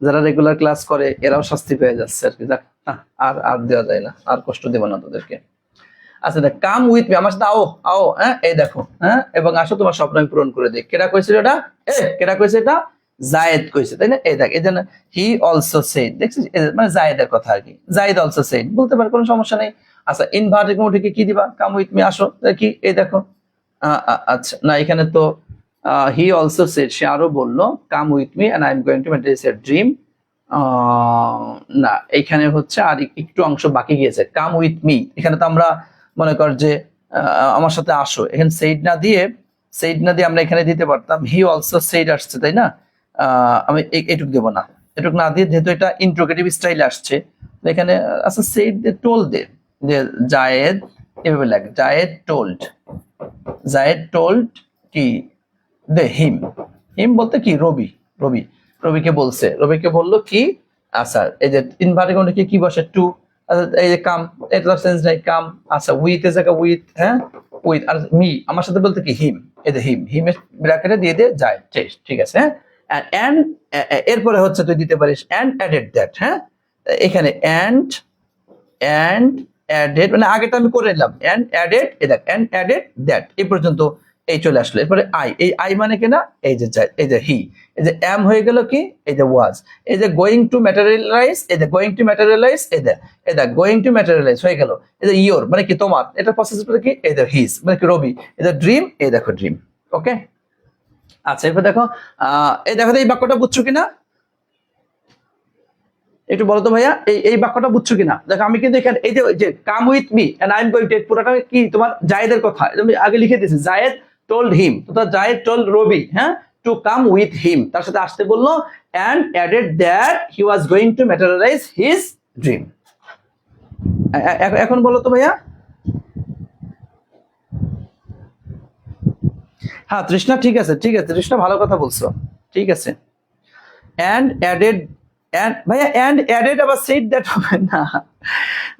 যারা রেগুলার ক্লাস করে এরাও শাস্তি পেয়ে যাচ্ছে আর কি। যাক, আর দেওয়া যায় না, আর কষ্ট দেব না তোদেরকে। আচ্ছা দেখ, কাম উইথ মি, আমার সাথে আও, হ্যাঁ এই দেখো, হ্যাঁ এবং আসো তোমার স্বপ্ন আমি পূরণ করে দিই। কেডা কইছিল এটা? কেডা কইছে এটা? জায়েদ কইছে, তাই না? এই দেখ, এই জন্য হি অলসো সেড, দেখছিস, মানে জায়েদের কথা আর কি, জায়েদ অলসো সেড বলতে পারে, কোনো সমস্যা নেই। আচ্ছা ইনভার্টেড কমা কি দিবা? কাম উইথ মি, আসো দেখি, এই দেখো। আচ্ছা না, এখানে তো হি অলসো সেড, সে আরো বললো come with me and I am going to make a dream. না, এইখানে হচ্ছে আর একটু অংশ বাকি গিয়েছে, কাম উইথ মি, এখানে তো আমরা মনে কর যে আমার সাথে আসো, এখানে সেইড না দিয়ে আমরা এখানে দিতে পারতাম হি অলসো সেইড আসছে, তাই না? আমি এটুক দেবো না, এটুক না দিয়ে, যেহেতু এটা ইন্ট্রোগেটিভ স্টাইলে আসছে, এখানে আচ্ছা সেইড দে, টোল দে, যে জায়েদ, এভাবে লাগে, জায়েদ টোল্ড কি দে হিম বলতে কি রবিকে বললো কি, আচ্ছা এই যে ইনভার্টেড কমা কি বসে, টু, এই যে কাম, এটা সেন্স নাই, কাম। আচ্ছা উইথ এর জায়গা উইথ, হ্যাঁ উইথ, আর মি আমার সাথে বলতে কি হিম, এই যে হিমের ব্র্যাকেটে দিয়ে যায়, ঠিক আছে, হ্যাঁ। এন্ড এরপরে হচ্ছে তুই দিতে পারিস এন্ড অ্যাডেড দ্যাট, হ্যাঁ এখানে এন্ড অ্যাডেড, মানে আগেটা আমি করে নিলাম, এন্ড অ্যাডেড, এই দেখ এন্ড অ্যাডেড দ্যাট, এই পর্যন্ত এই চলে আসলো। এরপরে এই আই মানে কিনা, এই যে হি, এই যে এম হয়ে গেল কি, এই যে ওয়াজ, এই যে গোয়িং টু ম্যাটেরিয়ালাইজ, এই যে গোয়িং টু ম্যাটেরিয়ালাইজ, এই যে গোয়িং টু ম্যাটেরিয়ালাইজ হয়ে গেল। এই যে ইয়োর মানে কি তোমার, এটা প্রসেস করে কি, এই যে হিজ মানে কি রবি, এই যে ড্রিম, এই দেখো ড্রিম, ওকে। আচ্ছা এরপর দেখো, এই দেখো এই বাক্যটা বুঝছো কিনা? একটু বলো তো ভাইয়া, এই বাক্যটা বুঝছো কিনা? দেখো আমি কিন্তু এখানে এই যে come with me and I am going to, পুরোটা কি তোমার জায়েদের কথা, আমি আগে লিখে দিয়েছি জায়েদ টোল্ড হিম, তো জায়েদ টোল্ড রবি, হ্যাঁ, টু কাম উইথ হিম, তার সাথে আসতে বললো, and added that he was going to materialize his dream. এখন বলো তো ভাইয়া। হ্যাঁ তৃষ্ণা, ঠিক আছে ঠিক আছে, তৃষ্ণা ভালো কথা বলছো, ঠিক আছে। and added, and ভাইয়া and added আবার said that হবে না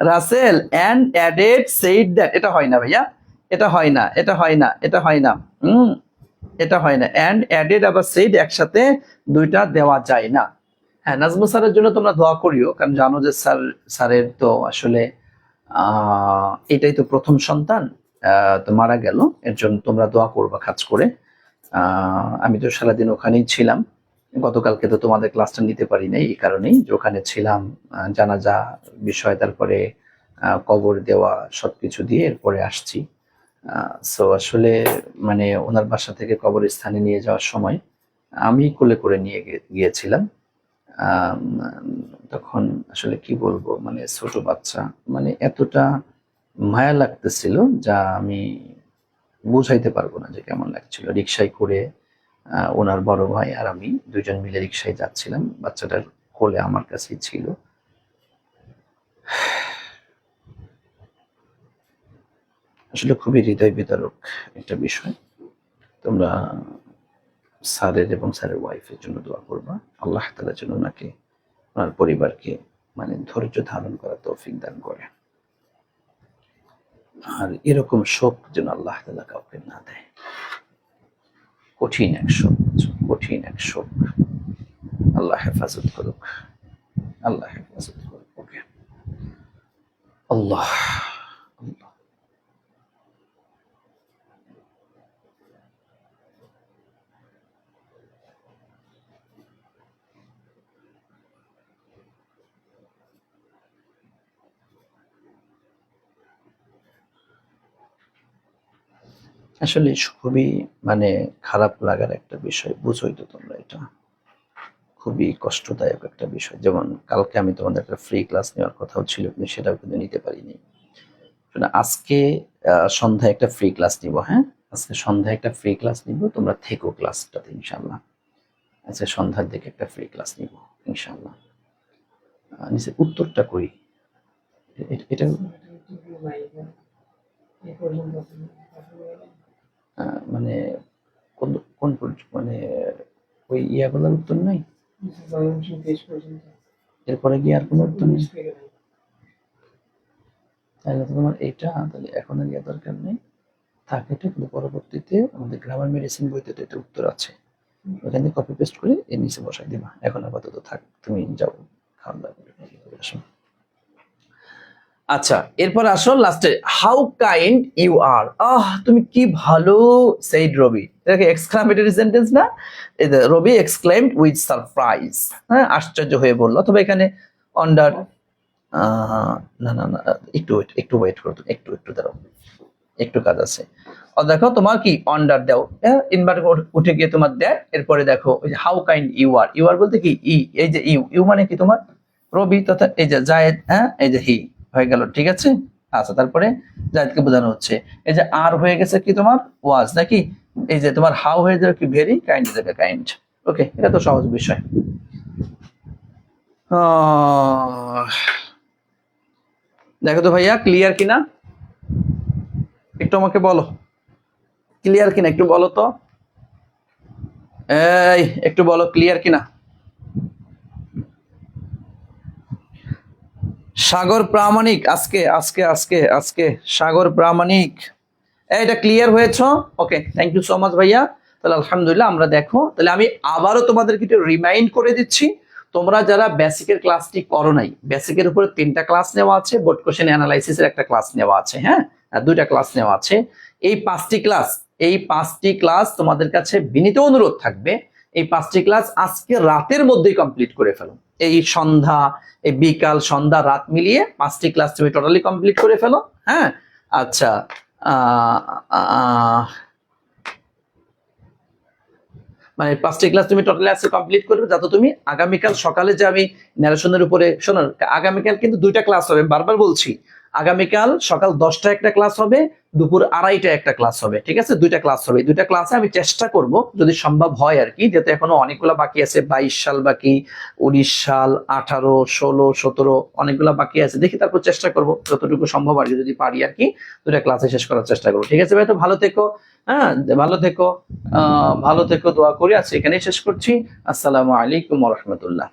Rasel, and added said that এটা হয় না ভাইয়া, এটা হয় না, এটা হয় না, এটা হয় না, এটা হয় না। and added আবার said একসাথে দুইটা দেওয়া যায় না। হ্যাঁ নাজমুল স্যারের জন্য তোমরা দোয়া করিও, কারণ জানো যে স্যারের তো আসলে এটাই তো প্রথম সন্তান, তো মারা গেল, এর জন্য তোমরা দোয়া করবা খাস করে। আমি তো সারাদিন ওখানেই ছিলাম, গতকালকে তো তোমাদের ক্লাসটা নিতে পারি নাই, এই কারণেই যে ওখানে ছিলাম, জানাজা বিষয়, তারপরে কবর দেওয়া সবকিছু দিয়ে এরপরে আসছি। সো আসলে মানে ওনার বাসা থেকে কবরস্থানে নিয়ে যাওয়ার সময় আমি কোলে করে নিয়ে গিয়েছিলাম। তখন আসলে কি বলবো, মানে ছোট বাচ্চা, মানে এতটা মায়া লাগতেছিল যা আমি বুঝাইতে পারবো না যে কেমন লাগছিল। রিক্সায় করে ওনার বড় ভাই আর আমি দুজন মিলে রিক্সায় যাচ্ছিলাম, বাচ্চাটার কোলে আমার কাছেই ছিল। আসলে খুবই হৃদয় বিদারক একটা বিষয়। তোমরা স্যারের এবং স্যারের ওয়াইফের জন্য দোয়া করবা, আল্লাহ তাআলা যেন ওনাকে, ওনার পরিবারকে মানে ধৈর্য ধারণ করার তৌফিক দান করে, আর এরকম শোক যেন আল্লাহ তাআলা কাউকে না দেয়। কঠিন এক শোক, কঠিন এক শোক। আল্লাহ হেফাজত করুক, আল্লাহ হেফাজত করুক। ওকে, আল্লাহ আল্লাহ। আসলে খুবই মানে খারাপ লাগার একটা বিষয়, বুঝোই তো তোমরা, এটা খুবই কষ্টদায়ক একটা বিষয়। যেমন কালকে আমি তোমাদের একটা ফ্রি ক্লাস নেওয়ার কথাও ছিল, কিন্তু সেটাও কিন্তু নিতে পারিনি। আজকে সন্ধ্যায় একটা ফ্রি ক্লাস নিব, হ্যাঁ আজকে সন্ধ্যায় একটা ফ্রি ক্লাস নিব, তোমরা থেকো ক্লাসটাতে ইনশাল্লাহ। আজকে সন্ধ্যার দিকে একটা ফ্রি ক্লাস নিব ইনশাল্লাহ। নিচে উত্তরটা করি, এটা মানে কোন কোন মানে ওই ইয়াগুলোর উত্তর নাই, এরপরে গিয়ে আর কোনো উত্তর নেই, তাহলে তোমার এটা তাহলে এখন আর ইয়া দরকার নেই, থাক এটা, কিন্তু পরবর্তীতে আমাদের গ্রামার মেডিসিন বইতে তো এটা উত্তর আছে, ওখানে কপি পেস্ট করে এর নিচে বসাই দিবা। এখন আপাতত থাক, তুমি যাও খাওয়া দাওয়া করে আসো। আচ্ছা এরপর আসো লাস্টে, হাউ কাইন্ড ইউ আর, তুমি কি ভালো, সেইড রবি, এটাকে এক্সক্লামেটরি সেন্টেন্স না, এই যে রবি এক্সক্লেইমড উইথ সারপ্রাইজ, হ্যাঁ আশ্চর্য হয়ে বললো। তবে এখানে অন্ডার, না না না, একটু ওয়েট করো, একটু একটু দাঁড়াও, একটু কাজ আছে। দেখো তোমার কি অন্ডার দাও, ইনভার্ট উঠে গিয়ে তোমার দেয়, এরপরে দেখো ওই যে how kind you are, you are বলতে কি এই যে ইউ মানে কি তোমার রবি তথা এই যে জায়েদ, হ্যাঁ এই যে হি হয়ে গেল, ঠিক আছে। আচ্ছা তারপরে জায়েদকে বোঝানো হচ্ছে, এই যে আর হয়ে গেছে কি তোমার ওয়াজ নাকি, এই যে তোমার হাউ হয়ে যাবে কি ভেরি, কাইন্ড থেকে কাইন্ড। ওকে, এটা তো সহজ বিষয়। দেখো তো ভাইয়া ক্লিয়ার কিনা, একটু আমাকে বলো ক্লিয়ার কিনা, একটু বলো তো, এই একটু বলো ক্লিয়ার কিনা। সাগর প্রামাণিক, আজকে আজকে আজকে আজকে সাগর প্রামাণিক, এটা ক্লিয়ার হয়েছ? ওকে, থ্যাংক ইউ সো মাচ ভাইয়া। তাহলে আলহামদুলিল্লাহ, আমরা দেখো তাহলে আমি আবারও তোমাদেরকে একটু রিমাইন্ড করে দিচ্ছি, তোমরা যারা বেসিকের ক্লাসটি করো নাই, বেসিকের উপরে 3টা ক্লাস নেওয়া আছে, বোর্ড কোশ্চেন অ্যানালাইসিসের একটা ক্লাস নেওয়া আছে, হ্যাঁ 2টা ক্লাস নেওয়া আছে। এই 5টি ক্লাস তোমাদের কাছে বিনীত অনুরোধ থাকবে, এই 5টি ক্লাস আজকে রাতের মধ্যেই কমপ্লিট করে ফেলো। এই সন্ধ্যা, এই বিকাল সন্ধ্যা রাত মিলিয়ে 5টি ক্লাস তুমি টোটালি কমপ্লিট করে ফেলো, হ্যাঁ। আচ্ছা মানে 5টি ক্লাস তুমি টোটালি আজকে কমপ্লিট করবে, যাতে তুমি আগামীকাল সকালে যে আমি ন্যারেশনের উপরে শোনো, আগামীকাল কিন্তু 2টা ক্লাস হবে, বারবার বলছি আগামীকাল সকাল 10টায় একটা ক্লাস হবে, দুপুর 2:30টায় একটা ক্লাস হবে, ঠিক আছে? 2টা ক্লাস হবে। 2টা ক্লাসে আমি চেষ্টা করব যদি সম্ভব হয় আর কি, যেহেতু এখনো অনেকগুলো বাকি আছে, 22 সাল বাকি, 19 সাল, 18, 16, 17 অনেকগুলো বাকি আছে, দেখি তারপর চেষ্টা করব যতটুকু সম্ভব আর কি, যদি পারি আর কি 2টা ক্লাসে শেষ করার চেষ্টা করবো, ঠিক আছে ভাই? তো ভালো থেকো, হ্যাঁ ভালো থেকো, ভালো থেকো, দোয়া করি। আজকে এখানেই শেষ করছি। আসসালামু আলাইকুম ওয়া রাহমাতুল্লাহ।